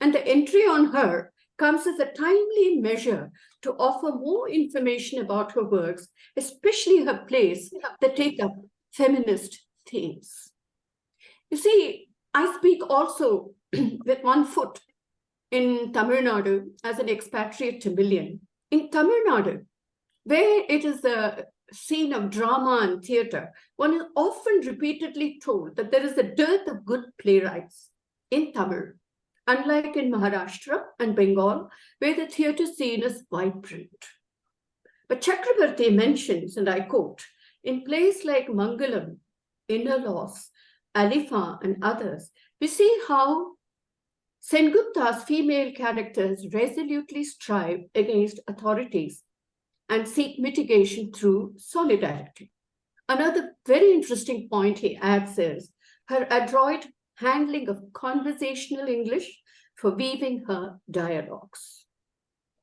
H: and the entry on her comes as a timely measure to offer more information about her works, especially her plays that take up feminist themes. You see, I speak also with one foot in Tamil Nadu as an expatriate Tamilian. In Tamil Nadu, where it is a scene of drama and theatre, one is often repeatedly told that there is a dearth of good playwrights in Tamil. unlike in Maharashtra and Bengal, where the theatre scene is vibrant. But Chakrabarti mentions, and I quote, in plays like Mangalam, Inner Loss, Alifa, and others, we see how Sengupta's female characters resolutely strive against authorities and seek mitigation through solidarity. Another very interesting point he adds is her adroit handling of conversational English for weaving her dialogues.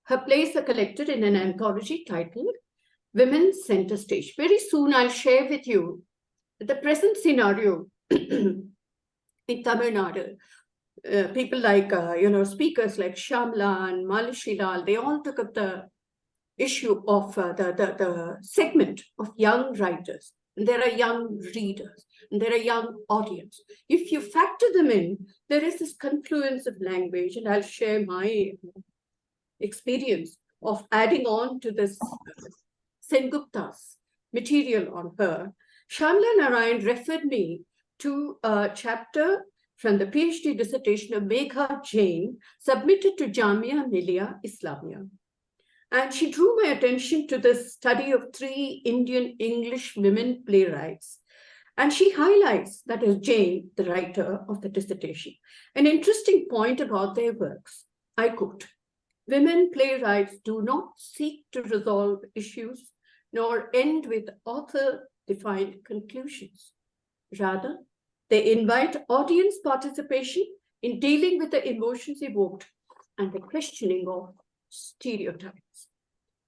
H: Her plays are collected in an anthology titled Women Center Stage. Very soon I'll share with you the present scenario in Tamil Nadu. People like, speakers like Shamla and Malishilal, they all took up the issue of the segment of young writers. And there are young readers, and there are young audience. If you factor them in, there is this confluence of language, and I'll share my experience of adding on to this Sengupta's material on her. Shamla Narayan referred me to a chapter from the PhD dissertation of Megha Jain, submitted to Jamia Millia Islamia. And she drew my attention to the study of 3 Indian English women playwrights. And she highlights, that is Jain, the writer of the dissertation, an interesting point about their works. I quote, women playwrights do not seek to resolve issues, nor end with author-defined conclusions. Rather, they invite audience participation in dealing with the emotions evoked and the questioning of stereotypes.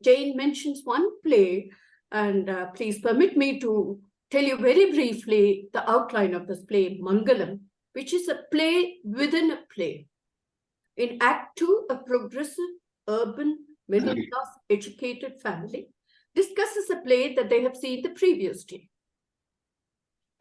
H: Jane mentions one play, and please permit me to tell you very briefly the outline of this play, Mangalam, which is a play within a play. In Act 2, a progressive, urban, middle-class, educated family discusses a play that they have seen the previous day.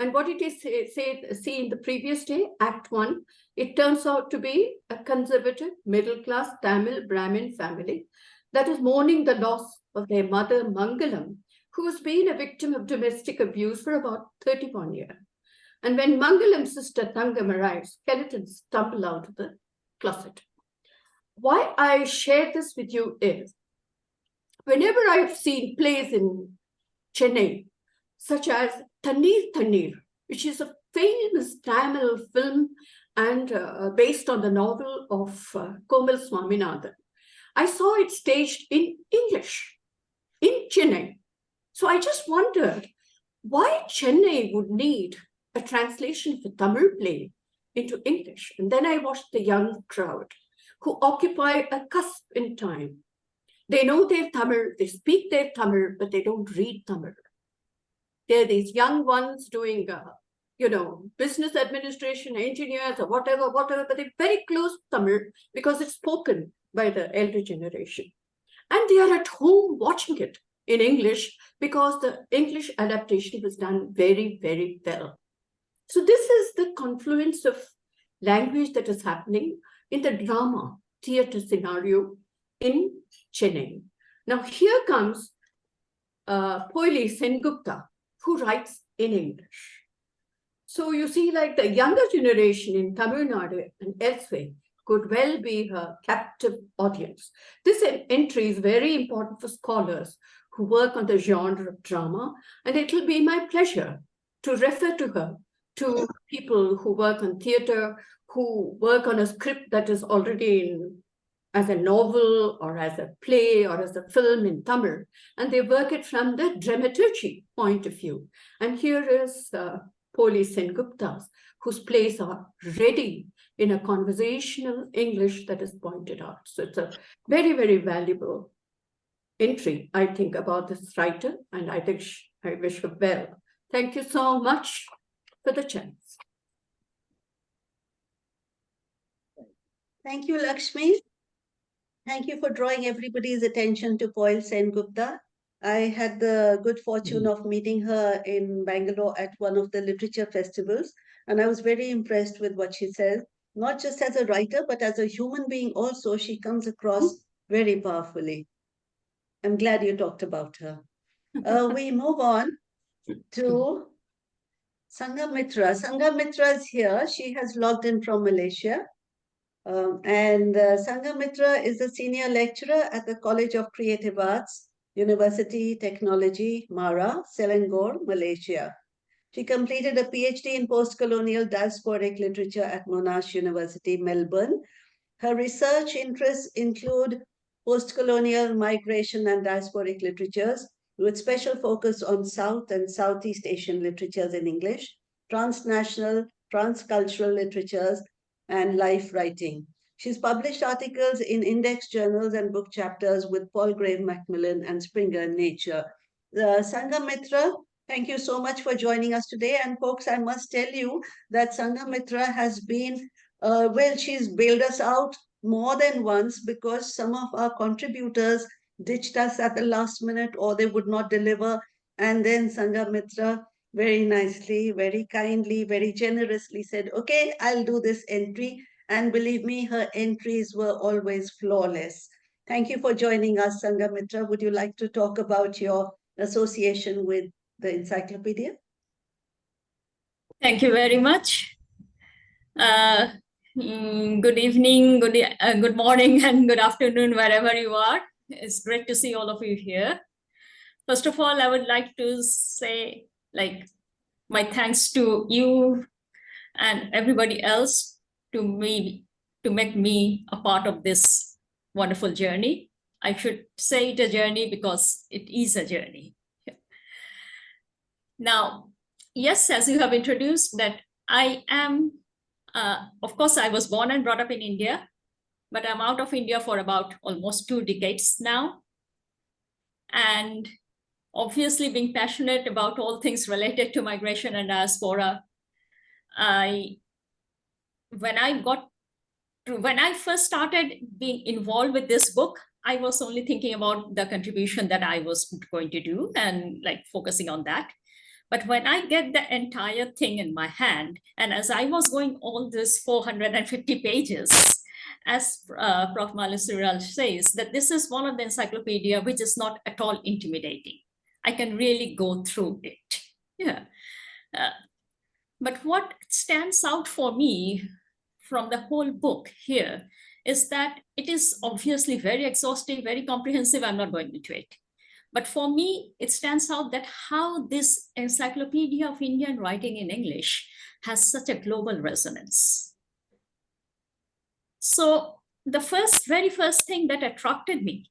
H: And what it is see in the previous day, Act 1, it turns out to be a conservative, middle-class Tamil Brahmin family that is mourning the loss of their mother, Mangalam, who has been a victim of domestic abuse for about 31 years. And when Mangalam's sister Tangam arrives, skeletons tumble out of the closet. Why I share this with you is, whenever I've seen plays in Chennai, such as Tanir, which is a famous Tamil film and based on the novel of Komal Swaminathan, I saw it staged in English in Chennai. So I just wondered why Chennai would need a translation of a Tamil play into English. And then I watched the young crowd who occupy a cusp in time. They know their Tamil, they speak their Tamil, but they don't read Tamil. There are these young ones doing, business administration, engineers, or whatever, but they're very close to Tamil because it's spoken by the elder generation. And they are at home watching it in English because the English adaptation was done very, very well. So this is the confluence of language that is happening in the drama theatre scenario in Chennai. Now here comes Poili Sengupta, who writes in English. So you see, like the younger generation in Tamil Nadu and elsewhere could well be her captive audience. This entry is very important for scholars who work on the genre of drama, and it will be my pleasure to refer to her, to people who work on theatre, who work on a script that is already in as a novel or as a play or as a film in Tamil, and they work it from the dramaturgy point of view. And here is Poili Sengupta, whose plays are ready in a conversational English that is pointed out. So it's a very, very valuable entry, I think, about this writer, and I think I wish her well. Thank you so much for the chance.
A: Thank you, Lakshmi. Thank you for drawing everybody's attention to Poil Sengupta. I had the good fortune of meeting her in Bangalore at one of the literature festivals, and I was very impressed with what she says. Not just as a writer, but as a human being also, she comes across very powerfully. I'm glad you talked about her. We move on to Sanghamitra. Sanghamitra is here. She has logged in from Malaysia. Sangamitra is a senior lecturer at the College of Creative Arts, University Technology, Mara, Selangor, Malaysia. She completed a PhD in post-colonial diasporic literature at Monash University, Melbourne. Her research interests include post-colonial migration and diasporic literatures, with special focus on South and Southeast Asian literatures in English, transnational, transcultural literatures, and life writing. She's published articles in index journals and book chapters with Palgrave Macmillan and Springer Nature. Sangamitra, thank you so much for joining us today. And folks, I must tell you that Sangamitra has been, well, she's bailed us out more than once because some of our contributors ditched us at the last minute or they would not deliver. And then Sangamitra very nicely, very kindly, very generously said, okay, I'll do this entry. And believe me, her entries were always flawless. Thank you for joining us, Sangamitra. Would you like to talk about your association with the encyclopedia?
I: Thank you very much. Good evening, good morning, and good afternoon, wherever you are. It's great to see all of you here. First of all, I would like to say, my thanks to you and everybody else to make me a part of this wonderful journey. I should say it a journey because it is a journey. Now, yes, as you have introduced, that I am, of course, I was born and brought up in India, but I'm out of India for about almost 2 decades now. And obviously being passionate about all things related to migration and diaspora, when I first started being involved with this book, I was only thinking about the contribution that I was going to do and focusing on that. But when I get the entire thing in my hand, and as I was going all this 450 pages, as Prof. Malasural says, that this is one of the encyclopedia which is not at all intimidating. I can really go through it. Yeah. But what stands out for me from the whole book here is that it is obviously very exhaustive, very comprehensive. I'm not going into it. But for me, it stands out that how this Encyclopedia of Indian Writing in English has such a global resonance. So the very first thing that attracted me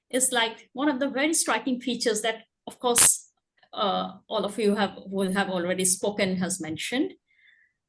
I: is one of the very striking features that, of course, all of you will have already spoken, has mentioned,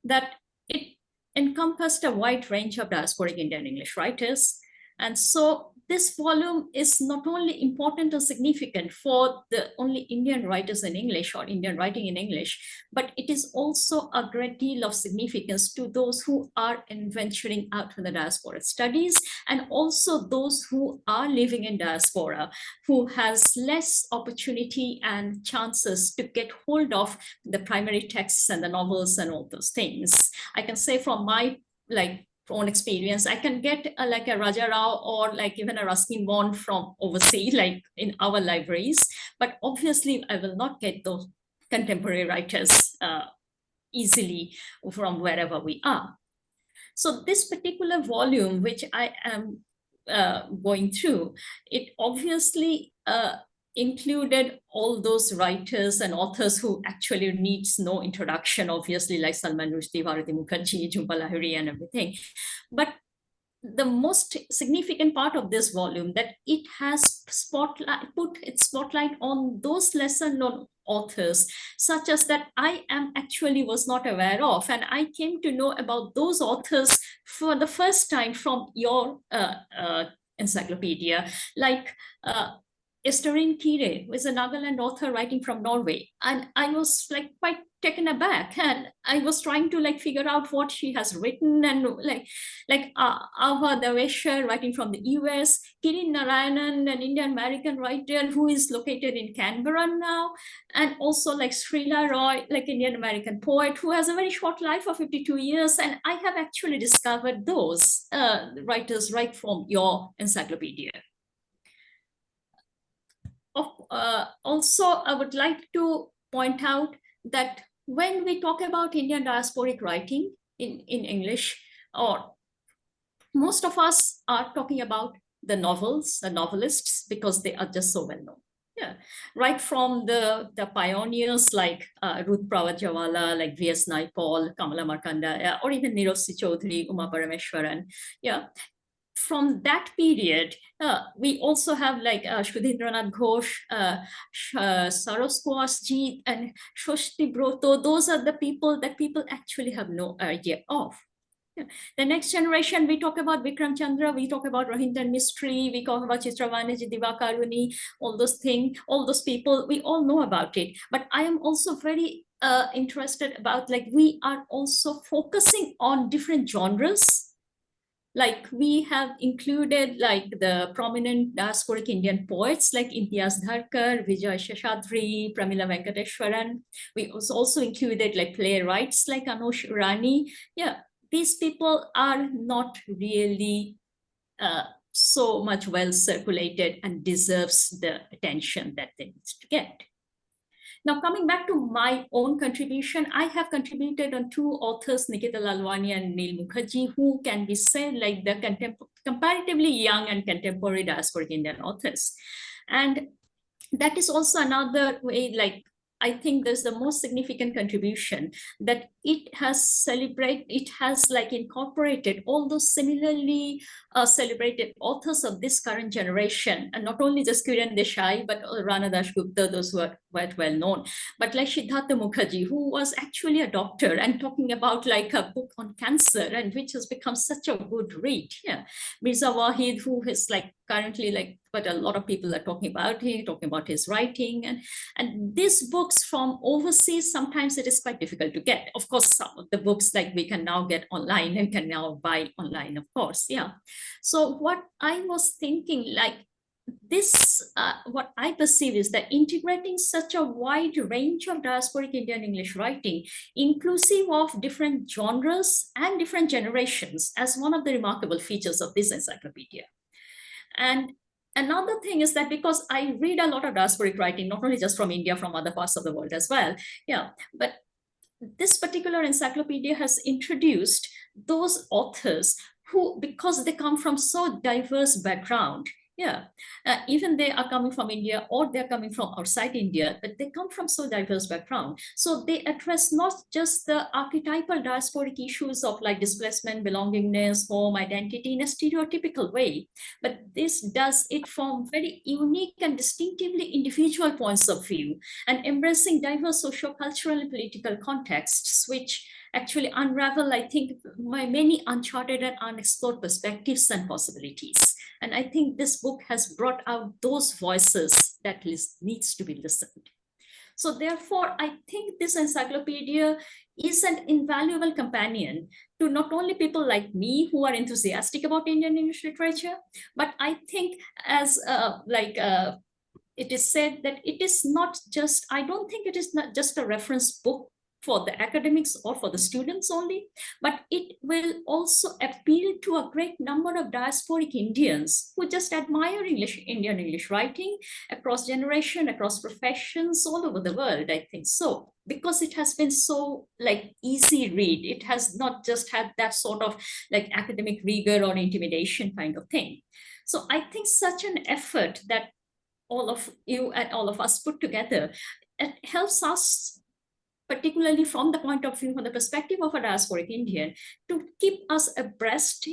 I: that it encompassed a wide range of diasporic Indian English writers. And so this volume is not only important or significant for the only Indian writers in English or Indian writing in English, but it is also a great deal of significance to those who are venturing out from the diaspora studies, and also those who are living in diaspora, who has less opportunity and chances to get hold of the primary texts and the novels and all those things. I can say from my own experience, I can get a Raja Rao or even a Ruskin Bond from overseas, in our libraries, but obviously I will not get those contemporary writers easily from wherever we are. So this particular volume, which I am going through, it obviously included all those writers and authors who actually needs no introduction, obviously, like Salman Rushdie, Bharati Mukherjee, Jhumpa Lahiri and everything. But the most significant part of this volume, that it has put its spotlight on those lesser known authors, such as that I was not aware of, and I came to know about those authors for the first time from your encyclopedia, Esterine Kire, who is a Nagaland author writing from Norway. And I was quite taken aback, and I was trying to figure out what she has written, and Ava Davesha writing from the US, Kirin Narayanan, an Indian American writer who is located in Canberra now, and also Srila Roy, Indian American poet who has a very short life of 52 years. And I have actually discovered those writers right from your encyclopedia. Also, I would like to point out that when we talk about Indian diasporic writing in English, or most of us are talking about the novels, the novelists, because they are just so well known. Yeah, right from the pioneers like Ruth Prawat-Jawala, like V.S. Naipaul, Kamala Markanda, or even Nirossi Chaudhary, Uma Parameshwaran. Yeah, from that period, we also have like Sudhindranath Ghosh, Saros Ji, and Shoshti Broto. Those are the people that people actually have no idea of. Yeah. The next generation, we talk about Vikram Chandra, we talk about Rohinton Mistry, we talk about Chitravaniji, Divakaruni, all those things, all those people, we all know about it. But I am also very interested about, like, we are also focusing on different genres. Like we have included like the prominent diasporic Indian poets like Imtiaz Dharkar, Vijay Sheshadri, Pramila Venkateshwaran. We also included like playwrights like Anush Urani. Yeah, these people are not really so much well circulated and deserves the attention that they need to get. Now, coming back to my own contribution, I have contributed on two authors, Nikita Lalwani and Neil Mukherjee, who can be said like the comparatively young and contemporary diasporic Indian authors. And that is also another way, like, I think there's the most significant contribution that it has like incorporated all those similarly celebrated authors of this current generation, and not only just Kiran Desai, but Rana Dasgupta, those who are quite well known, but like Siddhartha Mukherjee, who was actually a doctor and talking about like a book on cancer, and which has become such a good read. Yeah, Mirza Wahid, who is like currently like, but a lot of people are talking about his writing, and these books from overseas, sometimes it is quite difficult to get. Of course, some of the books like we can now get online and can now buy online, of course. Yeah. So what I was thinking, like this, what I perceive is that integrating such a wide range of diasporic Indian English writing, inclusive of different genres and different generations, as one of the remarkable features of this encyclopedia. And another thing is that because I read a lot of diasporic writing, not only just from India, from other parts of the world as well. Yeah, but this particular encyclopedia has introduced those authors who, because they come from so diverse background, yeah, even they are coming from India or they're coming from outside India, but they come from so diverse background. So they address not just the archetypal diasporic issues of like displacement, belongingness, home, identity in a stereotypical way, but this does it from very unique and distinctively individual points of view, and embracing diverse socio-cultural and political contexts, which actually unravel, I think, my many uncharted and unexplored perspectives and possibilities. And I think this book has brought out those voices that needs to be listened. So therefore, I think this encyclopedia is an invaluable companion to not only people like me who are enthusiastic about Indian English literature, but I think as it is said that it is not just, I don't think it is not just a reference book for the academics or for the students only, but it will also appeal to a great number of diasporic Indians who just admire Indian English writing across generation, across professions, all over the world, I think so. Because it has been so like easy read, it has not just had that sort of like academic rigor or intimidation kind of thing. So I think such an effort that all of you and all of us put together, it helps us, particularly from the point of view, from the perspective of a diasporic Indian, to keep us abreast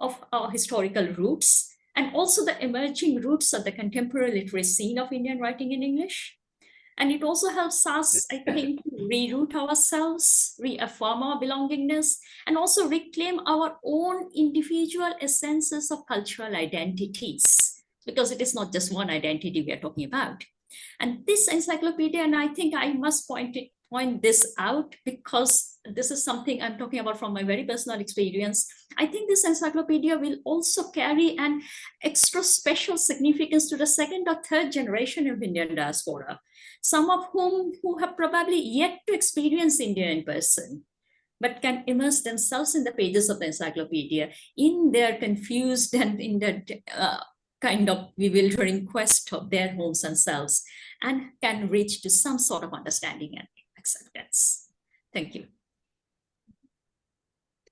I: of our historical roots and also the emerging roots of the contemporary literary scene of Indian writing in English. And it also helps us, I think, reroute ourselves, reaffirm our belongingness, and also reclaim our own individual essences of cultural identities, because it is not just one identity we are talking about. And this encyclopedia, and I think I must point this out because this is something I'm talking about from my very personal experience. I think this encyclopedia will also carry an extra special significance to the second or third generation of Indian diaspora, some of whom who have probably yet to experience India in person, but can immerse themselves in the pages of the encyclopedia in their confused and in their kind of bewildering quest of their homes and selves, and can reach to some sort of understanding and acceptance. Thank you.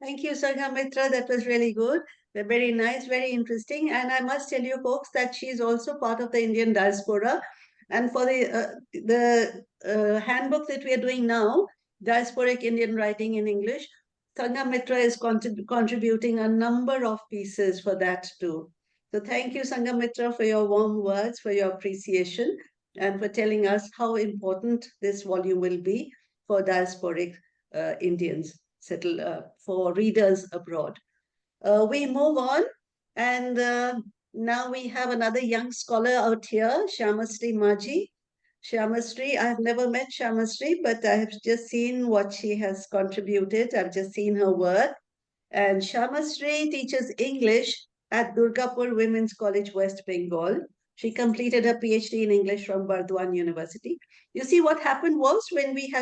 A: Thank you, Sarga Mitra. That was really good. They're very nice, very interesting. And I must tell you, folks, that she's also part of the Indian diaspora. And for the handbook that we are doing now, Diasporic Indian Writing in English, Sangamitra is contributing a number of pieces for that too. So thank you, Sangamitra, for your warm words, for your appreciation, and for telling us how important this volume will be for diasporic Indians for readers abroad. We move on, and now we have another young scholar out here, Shyamastri Maji. Shyamastri, I have never met Shyamastri, but I have just seen what she has contributed. I've just seen her work. And Shyamastri teaches English at Durgapur Women's College, West Bengal. She completed her PhD in English from Burdwan University. You see, what happened was when we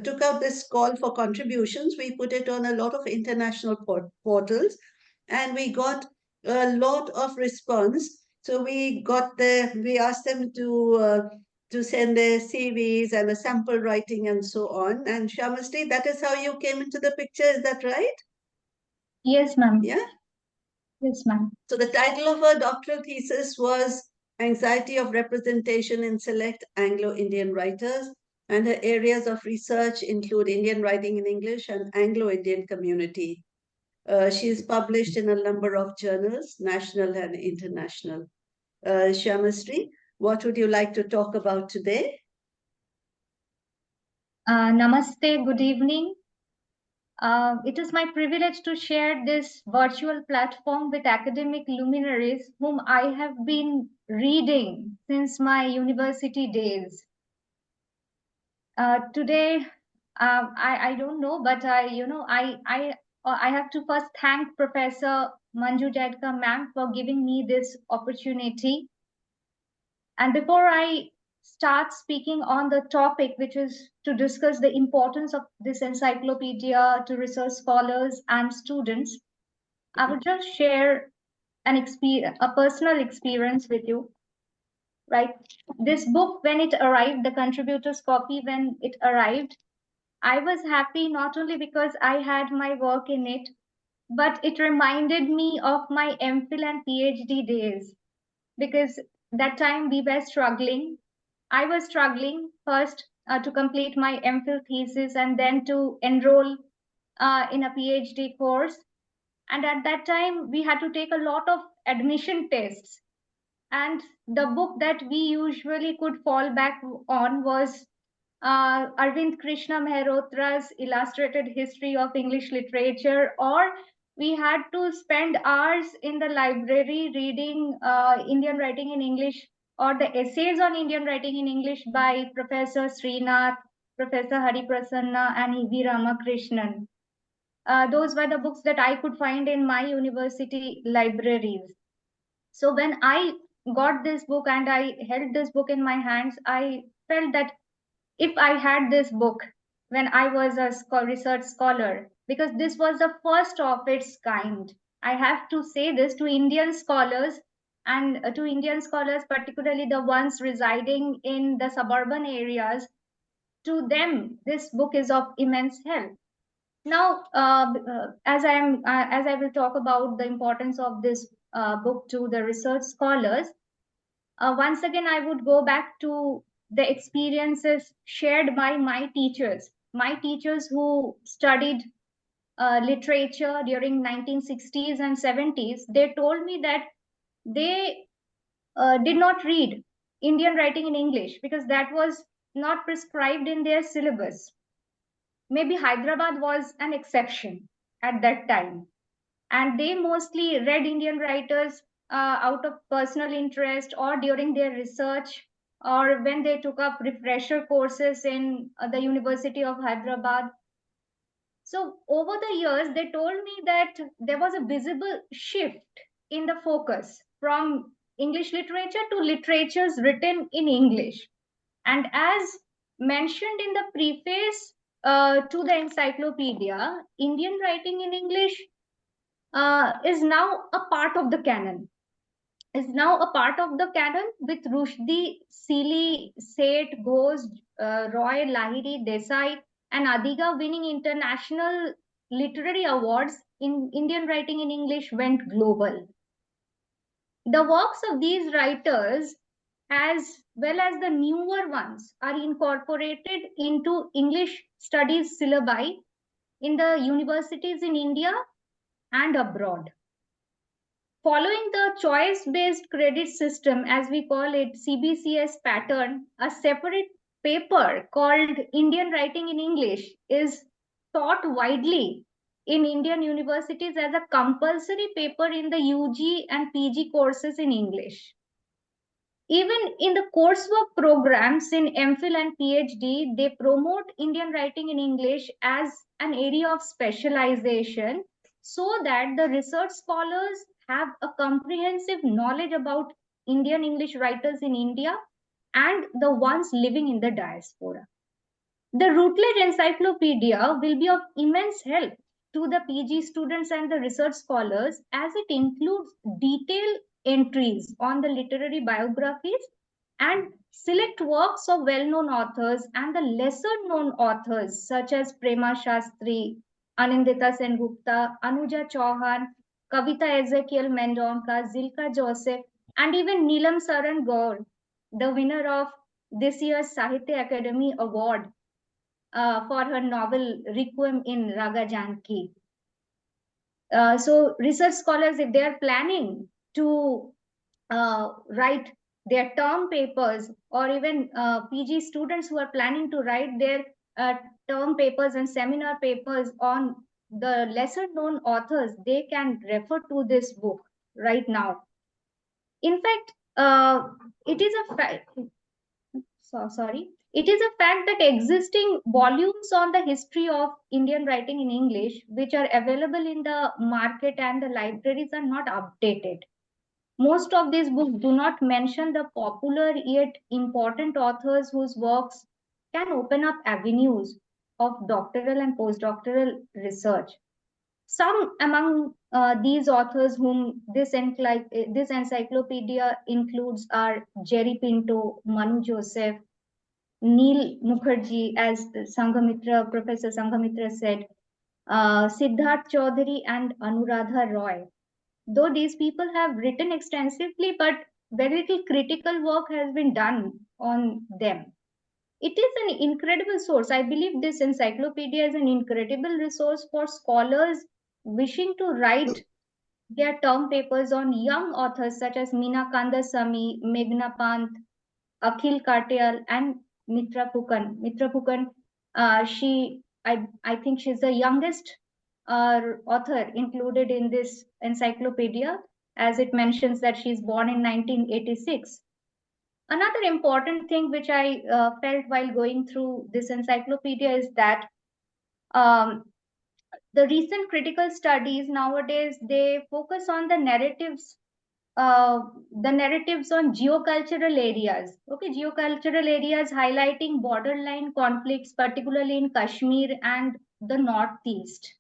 A: took out this call for contributions, we put it on a lot of international portals, and we got a lot of response. So we asked them to send their CVs and a sample writing and so on. And Shyamastri, that is how you came into the picture, is that right?
J: Yes, ma'am.
A: Yeah?
J: Yes, ma'am.
A: So the title of her doctoral thesis was Anxiety of Representation in Select Anglo-Indian Writers, and her areas of research include Indian writing in English and Anglo-Indian community. She is published in a number of journals, national and international. Shyamastri, what would you like to talk about today?
J: Namaste, good evening. It is my privilege to share this virtual platform with academic luminaries whom I have been reading since my university days. Today, I don't know, but I have to first thank Professor Manju Jaidka ma'am for giving me this opportunity. And before I start speaking on the topic, which is to discuss the importance of this encyclopedia to research scholars and students, I would just share a personal experience with you. Right, this book, when it arrived, the contributor's copy, when it arrived, I was happy not only because I had my work in it, but it reminded me of my MPhil and PhD days, because that time we were struggling. I was struggling first to complete my MPhil thesis and then to enroll in a PhD course. And at that time, we had to take a lot of admission tests. And the book that we usually could fall back on was Arvind Krishna Mehrotra's Illustrated History of English Literature, or we had to spend hours in the library reading Indian writing in English, or the essays on Indian writing in English by Professor Srinath, Professor Hari Prasanna, and E.V. Ramakrishnan. Those were the books that I could find in my university libraries. So when I got this book and I held this book in my hands, I felt that if I had this book when I was a research scholar, because this was the first of its kind. I have to say this to Indian scholars, and to Indian scholars, particularly the ones residing in the suburban areas. To them, this book is of immense help. Now, as I will talk about the importance of this book to the research scholars, once again, I would go back to the experiences shared by my teachers who studied literature during 1960s and 70s. They told me that they did not read Indian writing in English because that was not prescribed in their syllabus. Maybe Hyderabad was an exception at that time. And they mostly read Indian writers out of personal interest or during their research, or when they took up refresher courses in the University of Hyderabad. So over the years, they told me that there was a visible shift in the focus from English literature to literatures written in English. And as mentioned in the preface to the encyclopedia, Indian writing in English is now a part of the canon. With Rushdie, Seeley, Seth, Ghosh, Roy, Lahiri, Desai, and Adiga winning international literary awards Indian writing in English went global. The works of these writers, as well as the newer ones, are incorporated into English studies syllabi in the universities in India and abroad. Following the choice-based credit system, as we call it, CBCS pattern, a separate paper called Indian Writing in English is taught widely in Indian universities as a compulsory paper in the UG and PG courses in English. Even in the coursework programs in MPhil and PhD, they promote Indian writing in English as an area of specialization so that the research scholars have a comprehensive knowledge about Indian English writers in India and the ones living in the diaspora. The Routledge Encyclopedia will be of immense help to the PG students and the research scholars as it includes detailed entries on the literary biographies and select works of well-known authors and the lesser-known authors such as Prema Shastri, Anindita Sengupta, Anuja Chauhan, Kavita Ezekiel Mendonca, Zilka Joseph, and even Neelam Saran Gaur, the winner of this year's Sahitya Academy Award for her novel Requiem in Raga Janki. So research scholars, if they are planning to write their term papers, or even PG students who are planning to write their term papers and seminar papers on the lesser known authors, they can refer to this book right now. In fact, it is a fact. It is a fact that existing volumes on the history of Indian writing in English, which are available in the market and the libraries, are not updated. Most of these books do not mention the popular yet important authors whose works can open up avenues of doctoral and postdoctoral research. Some among these authors whom this encyclopedia includes are Jerry Pinto, Manu Joseph, Neil Mukherjee, as Professor Sanghamitra said, Siddharth Chaudhary and Anuradha Roy. Though these people have written extensively, but very little critical work has been done on them. It is an incredible source. I believe this encyclopedia is an incredible resource for scholars wishing to write their term papers on young authors such as Meena Kandasamy, Meghna Pant, Akhil Katyal, and Mitra Phukan. Mitra Phukan, I think she's the youngest author included in this encyclopedia, as it mentions that she's born in 1986. Another important thing which I felt while going through this encyclopedia is that the recent critical studies nowadays, they focus on the narratives on geocultural areas. Okay, geocultural areas highlighting borderline conflicts, particularly in Kashmir and the Northeast.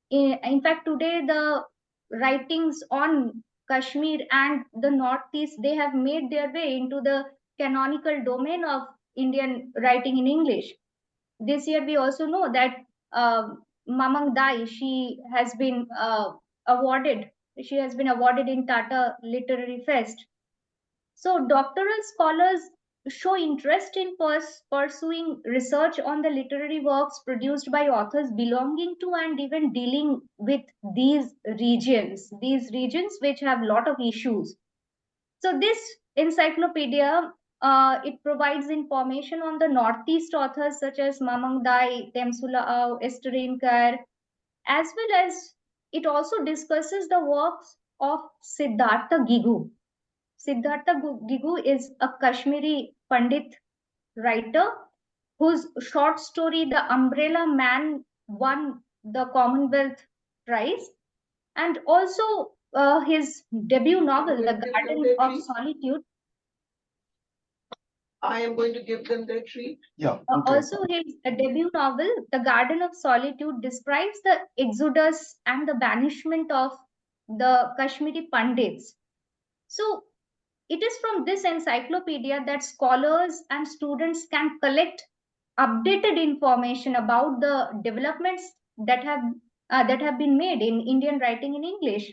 J: In fact, today the writings on Kashmir and the Northeast, they have made their way into the canonical domain of Indian writing in English. This year, we also know that Mamang Dai, she has been awarded. She has been awarded in Tata Literary Fest. So doctoral scholars show interest in pursuing research on the literary works produced by authors belonging to and even dealing with these regions which have a lot of issues. So this encyclopedia, it provides information on the Northeast authors such as Mamang Dai, Temsula Au, Estherine Kaur, as well as it also discusses the works of Siddhartha Gigu. Siddhartha Gigu is a Kashmiri Pandit writer whose short story, The Umbrella Man, won the Commonwealth Prize, and also his debut novel, The Garden of Solitude.
K: I am going to give them their treat.
J: Yeah. Okay. Also, his debut novel, The Garden of Solitude, describes the exodus and the banishment of the Kashmiri Pandits. So, it is from this encyclopedia that scholars and students can collect updated information about the developments that have that have been made in Indian writing in English.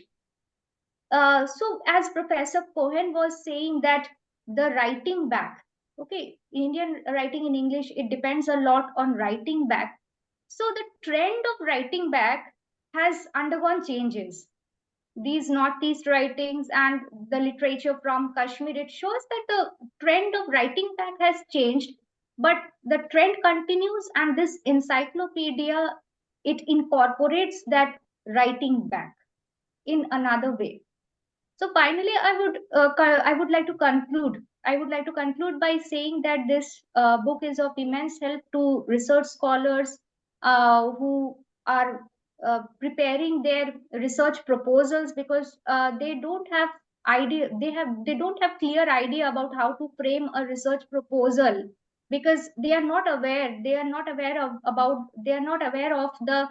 J: So as Professor Cohen was saying, that the writing back, okay, Indian writing in English, it depends a lot on writing back. So the trend of writing back has undergone changes. These Northeast writings and the literature from Kashmir, it shows that the trend of writing back has changed, but the trend continues, and this encyclopedia, it incorporates that writing back in another way. So finally, I would like to conclude. I would like to conclude by saying that this book is of immense help to research scholars who are preparing their research proposals, because they don't have idea. They don't have clear idea about how to frame a research proposal, because they are not aware. They are not aware of about. They are not aware of the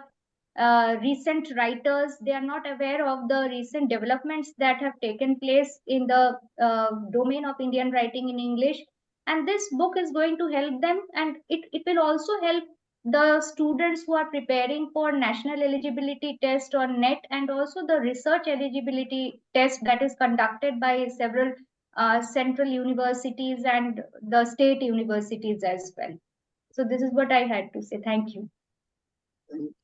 J: recent writers. They are not aware of the recent developments that have taken place in the domain of Indian writing in English. And this book is going to help them, and it will also help the students who are preparing for national eligibility test or NET, and also the research eligibility test that is conducted by several central universities and the state universities as well. So this is what I had to say. Thank you.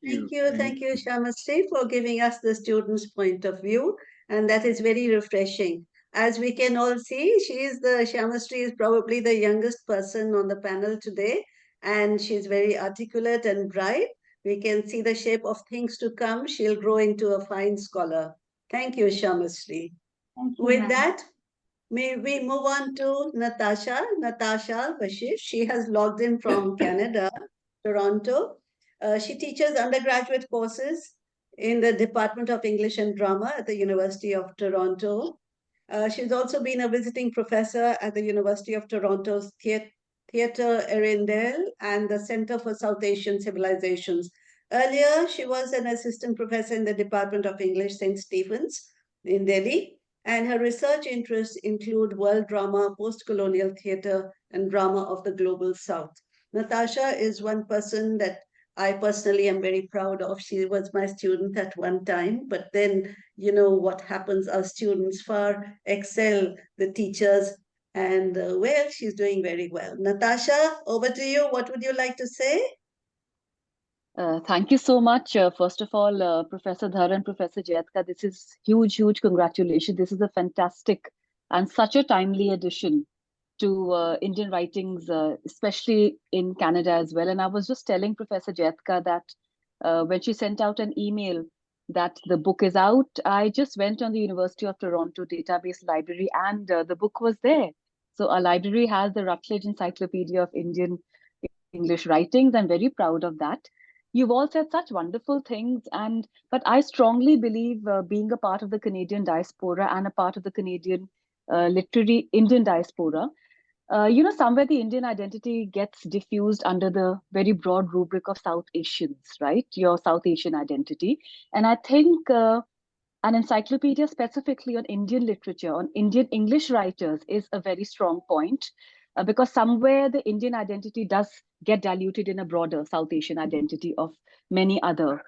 A: Thank you, Shyamastri, for giving us the students' point of view, and that is very refreshing. As we can all see, Shyamastri is probably the youngest person on the panel today, and she's very articulate and bright. We can see the shape of things to come. She'll grow into a fine scholar. Thank you, Shyamastri. With that, may we move on to Natasha Vashish. She has logged in from Canada, Toronto. She teaches undergraduate courses in the Department of English and Drama at the University of Toronto. She's also been a visiting professor at the University of Toronto's Theatre Arundel and the Center for South Asian Civilizations. Earlier, she was an assistant professor in the Department of English, St. Stephen's in Delhi, and her research interests include world drama, post-colonial theatre, and drama of the global South. Natasha is one person that I personally am very proud of. She was my student at one time, but then, you know what happens, our students far excel the teachers, and well, she's doing very well. Natasha, over to you. What would you like to say?
L: Thank you so much. First of all, Professor Dhar and Professor Jaidka, this is huge congratulations. This is a fantastic and such a timely addition to Indian writings, especially in Canada as well. And I was just telling Professor Jaidka that when she sent out an email that the book is out, I just went on the University of Toronto database library, and the book was there. So our library has the Routledge Encyclopedia of Indian English Writings. I'm very proud of that. You've all said such wonderful things, but I strongly believe being a part of the Canadian diaspora and a part of the Canadian literary Indian diaspora, somewhere the Indian identity gets diffused under the very broad rubric of South Asians, right? Your South Asian identity. And I think an encyclopedia specifically on Indian literature, on Indian English writers is a very strong point, because somewhere the Indian identity does get diluted in a broader South Asian identity of many other,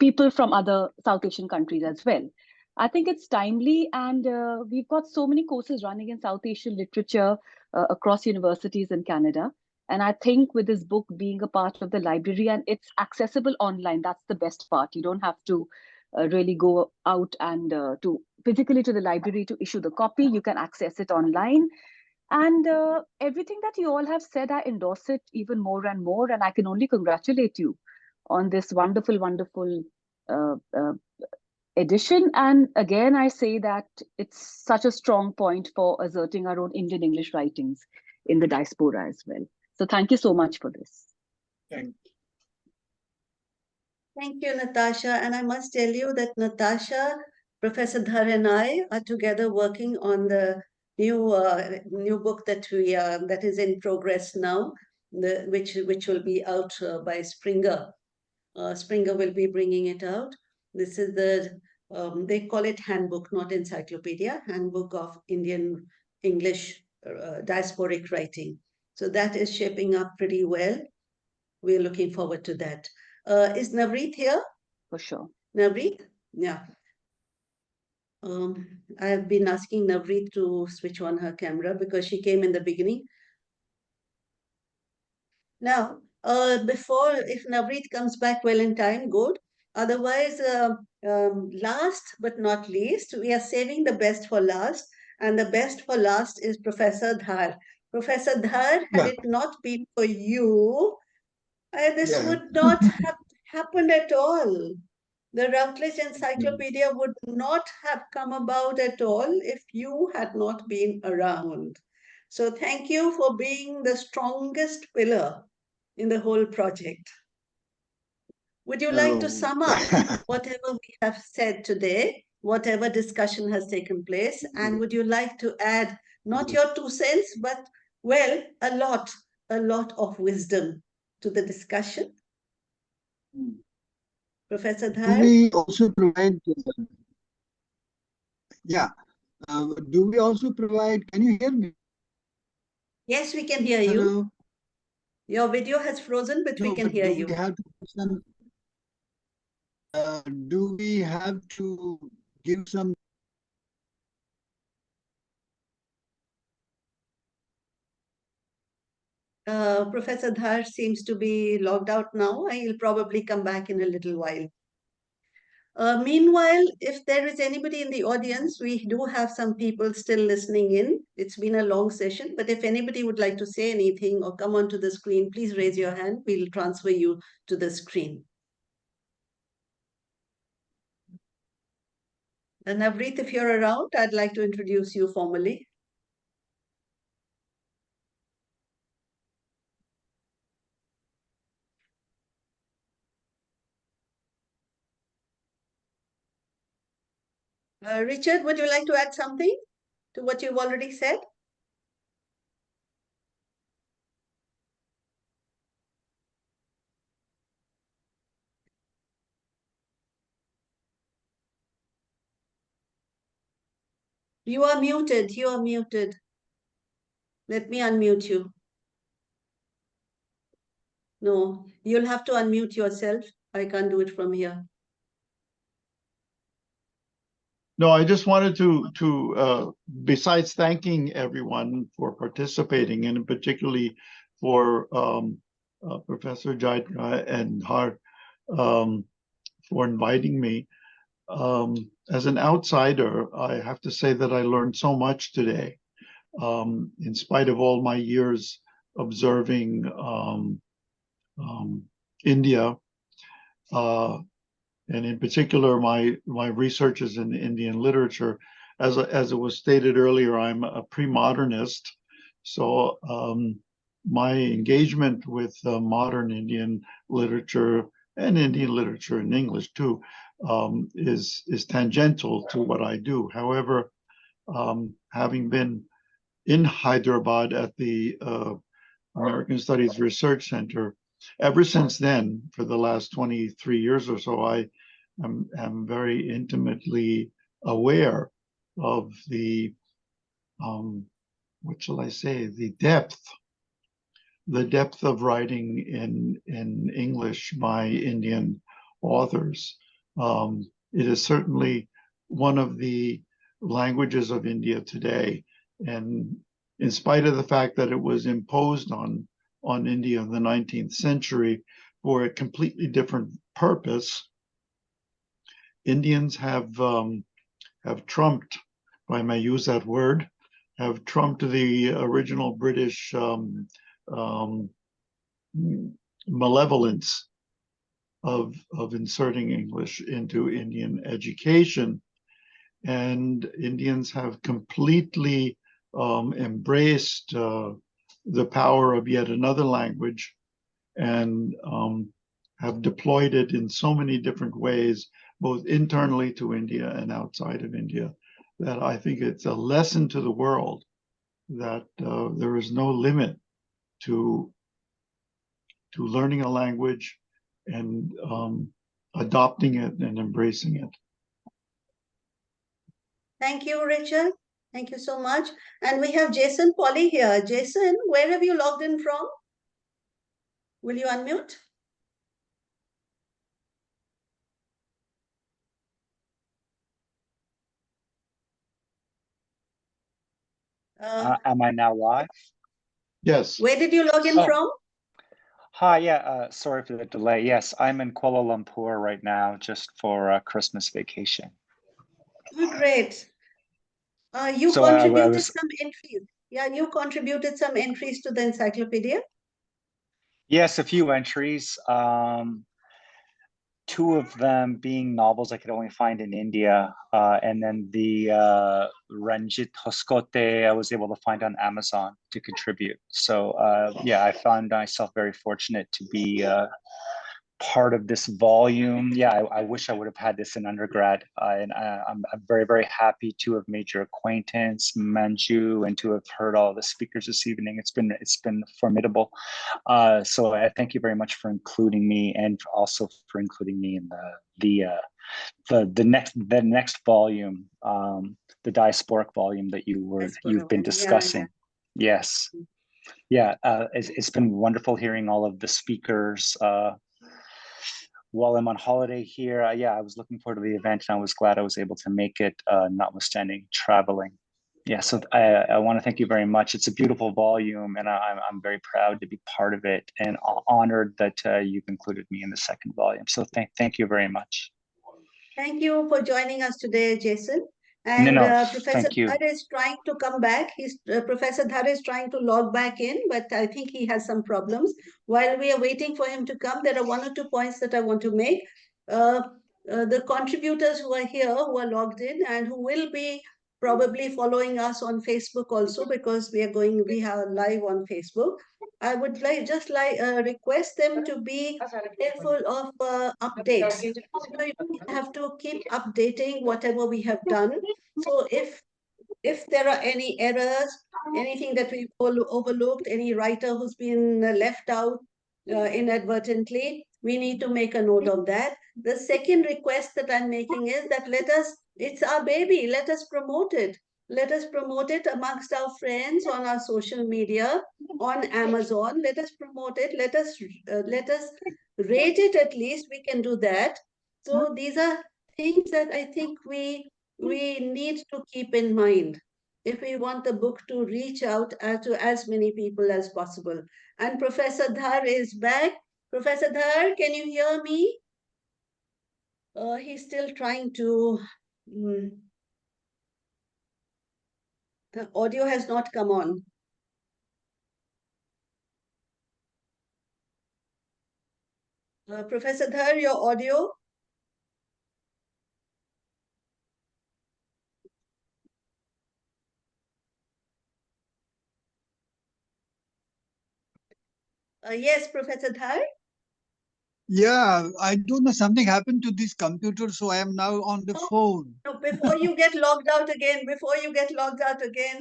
L: people from other South Asian countries as well. I think it's timely, and we've got so many courses running in South Asian literature across universities in Canada. And I think with this book being a part of the library, and it's accessible online, that's the best part. You don't have to really go out and to physically to the library to issue the copy. You can access it online. And everything that you all have said, I endorse it even more and more. And I can only congratulate you on this wonderful edition. And again, I say that it's such a strong point for asserting our own Indian English writings in the diaspora as well. So thank you so much for this.
F: Thank
A: you, Natasha. And I must tell you that Natasha, Professor Dhar and I are together working on the new book that is in progress now, which will be out by Springer. Springer will be bringing it out. This is they call it handbook, not encyclopedia, handbook of Indian English diasporic writing. So that is shaping up pretty well. We're looking forward to that. Is Navreet here?
L: For sure.
A: Navreet? Yeah. I have been asking Navreet to switch on her camera because she came in the beginning. Now, before, if Navreet comes back well in time, good. Otherwise, last but not least, we are saving the best for last. And the best for last is Professor Dhar. Professor Dhar, had it not been for you, this would not have happened at all. The Routledge Encyclopedia would not have come about at all if you had not been around. So thank you for being the strongest pillar in the whole project. Would you like to sum up whatever we have said today, whatever discussion has taken place, and would you like to add not your 2 cents, but, well, a lot of wisdom to the discussion? Professor Dhar?
F: Do we also provide, do we also provide, can you hear me?
A: Yes, we can hear you.
F: Hello?
A: Your video has frozen, but we can hear you.
F: We have to put some, do we have to give some?
A: Professor Dhar seems to be logged out now. He'll probably come back in a little while. Meanwhile, if there is anybody in the audience, we do have some people still listening in. It's been a long session, but if anybody would like to say anything or come onto the screen, please raise your hand. We'll transfer you to the screen. And Navreet, if you're around, I'd like to introduce you formally. Richard, would you like to add something to what you've already said? You are muted. You are muted. Let me unmute you. No, you'll have to unmute yourself. I can't do it from here.
D: No, I just wanted to besides thanking everyone for participating, and particularly for Professor Jaidka and Dhar for inviting me. As an outsider, I have to say that I learned so much today. In spite of all my years observing India, and in particular, my research is in Indian literature. As it was stated earlier, I'm a pre-modernist, so my engagement with modern Indian literature and Indian literature in English too is tangential to what I do. However, having been in Hyderabad at the American Studies Research Center, ever since then, for the last 23 years or so, I am very intimately aware of the, what shall I say, the depth of writing in English by Indian authors. It is certainly one of the languages of India today. And in spite of the fact that it was imposed on India in the 19th century for a completely different purpose, Indians have trumped, if I may use that word, have trumped the original British malevolence of inserting English into Indian education. And Indians have completely embraced the power of yet another language and have deployed it in so many different ways, both internally to India and outside of India, that I think it's a lesson to the world that there is no limit to learning a language and adopting it and embracing it.
A: Thank you, Richard. Thank you so much. And we have Jason Polly here. Jason, where have you logged in from? Will you unmute?
M: Am I now live?
D: Yes.
A: Where did you log in from?
M: Hi, yeah, sorry for the delay. Yes, I'm in Kuala Lumpur right now just for Christmas vacation.
A: Oh, great. You
M: So
A: contributed some entries. Yeah, you contributed some entries to the encyclopedia.
M: Yes, a few entries. Two of them being novels I could only find in India, and then the Ranjit Hoskote I was able to find on Amazon to contribute. So yeah, I found myself very fortunate to be part of this volume. Yeah, I wish I would have had this in undergrad, and I'm very, very happy to have made your acquaintance, Manju, and to have heard all the speakers this evening. It's been formidable. So I thank you very much for including me, and also for including me in the next volume, the diasporic volume that you've been discussing. Yeah. Yes. Yeah, it's been wonderful hearing all of the speakers while I'm on holiday here. Yeah, I was looking forward to the event, and I was glad I was able to make it, notwithstanding traveling. Yeah, so I want to thank you very much. It's a beautiful volume, and I'm very proud to be part of it, and honored that you've included me in the second volume. So thank you very much.
A: Thank you for joining us today, Jason. And Professor Dhar is trying to come back. Professor Dhar is trying to log back in, but I think he has some problems. While we are waiting for him to come, there are one or two points that I want to make. The contributors who are here, who are logged in, and who will be probably following us on Facebook also, because we are live on Facebook. I would request them to be careful of updates. We have to keep updating whatever we have done. So if there are any errors, anything that we've overlooked, any writer who's been left out inadvertently, we need to make a note of that. The second request that I'm making is that it's our baby, let us promote it. Let us promote it amongst our friends on our social media, on Amazon. Let us promote it. Let us rate it at least. We can do that. So these are things that I think we need to keep in mind if we want the book to reach out to as many people as possible. And Professor Dhar is back. Professor Dhar, can you hear me? He's still trying to... The audio has not come on. Professor Dhar, your audio? Yes, Professor Dhar?
F: Yeah, I don't know, something happened to this computer, so I am now on the phone.
A: No, before you get logged out again,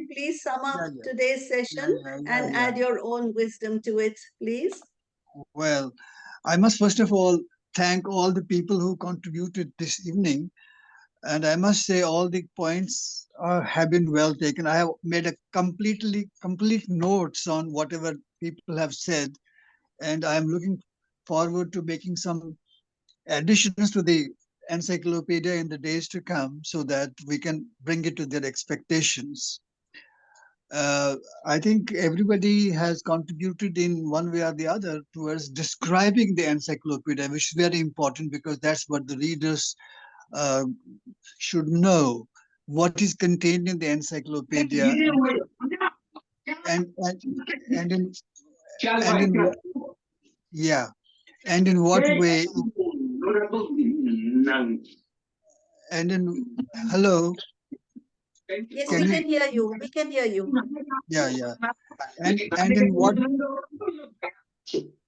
A: please sum up today's session and add your own wisdom to it, please.
F: Well, I must first of all thank all the people who contributed this evening. And I must say all the points have been well taken. I have made a complete notes on whatever people have said. And I'm looking forward to making some additions to the encyclopedia in the days to come so that we can bring it to their expectations. I think everybody has contributed in one way or the other towards describing the encyclopedia, which is very important because that's what the readers should know, what is contained in the encyclopedia, and in what way, and in hello.
A: Yes, we can hear you. We can hear you.
F: Yeah. And in what,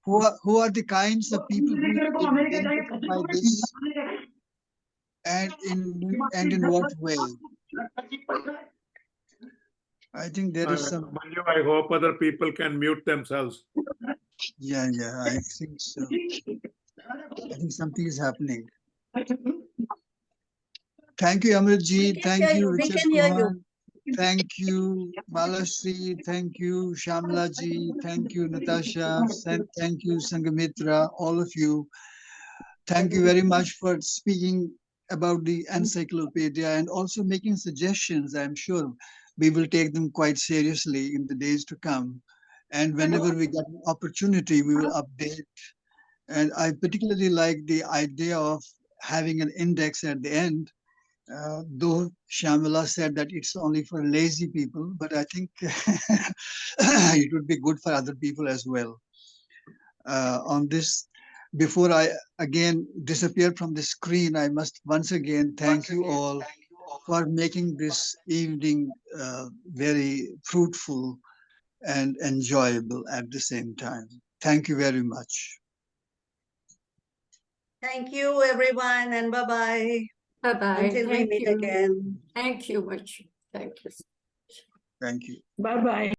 F: who are the kinds of people who will benefit by this, and in what way? I think there is some.
B: Manju, I hope other people can mute themselves.
F: Yeah, I think so. I think something is happening. Thank you, Amritji. Thank you, Richard Kumar. Thank you, Balasri. Thank you, Shamlaji. Thank you, Natasha. Thank you, Sangamitra. All of you. Thank you very much for speaking about the encyclopedia and also making suggestions. I'm sure we will take them quite seriously in the days to come. And whenever we get an opportunity, we will update. And I particularly like the idea of having an index at the end. Though Shamila said that it's only for lazy people, but I think it would be good for other people as well. On this, before I again disappear from the screen, I must once again thank you all for making this evening very fruitful and enjoyable at the same time. Thank you very much.
A: Thank you, everyone, and bye-bye.
H: Bye-bye.
A: Until we meet again.
H: Thank you much. Thank you.
F: Thank you.
G: Bye-bye.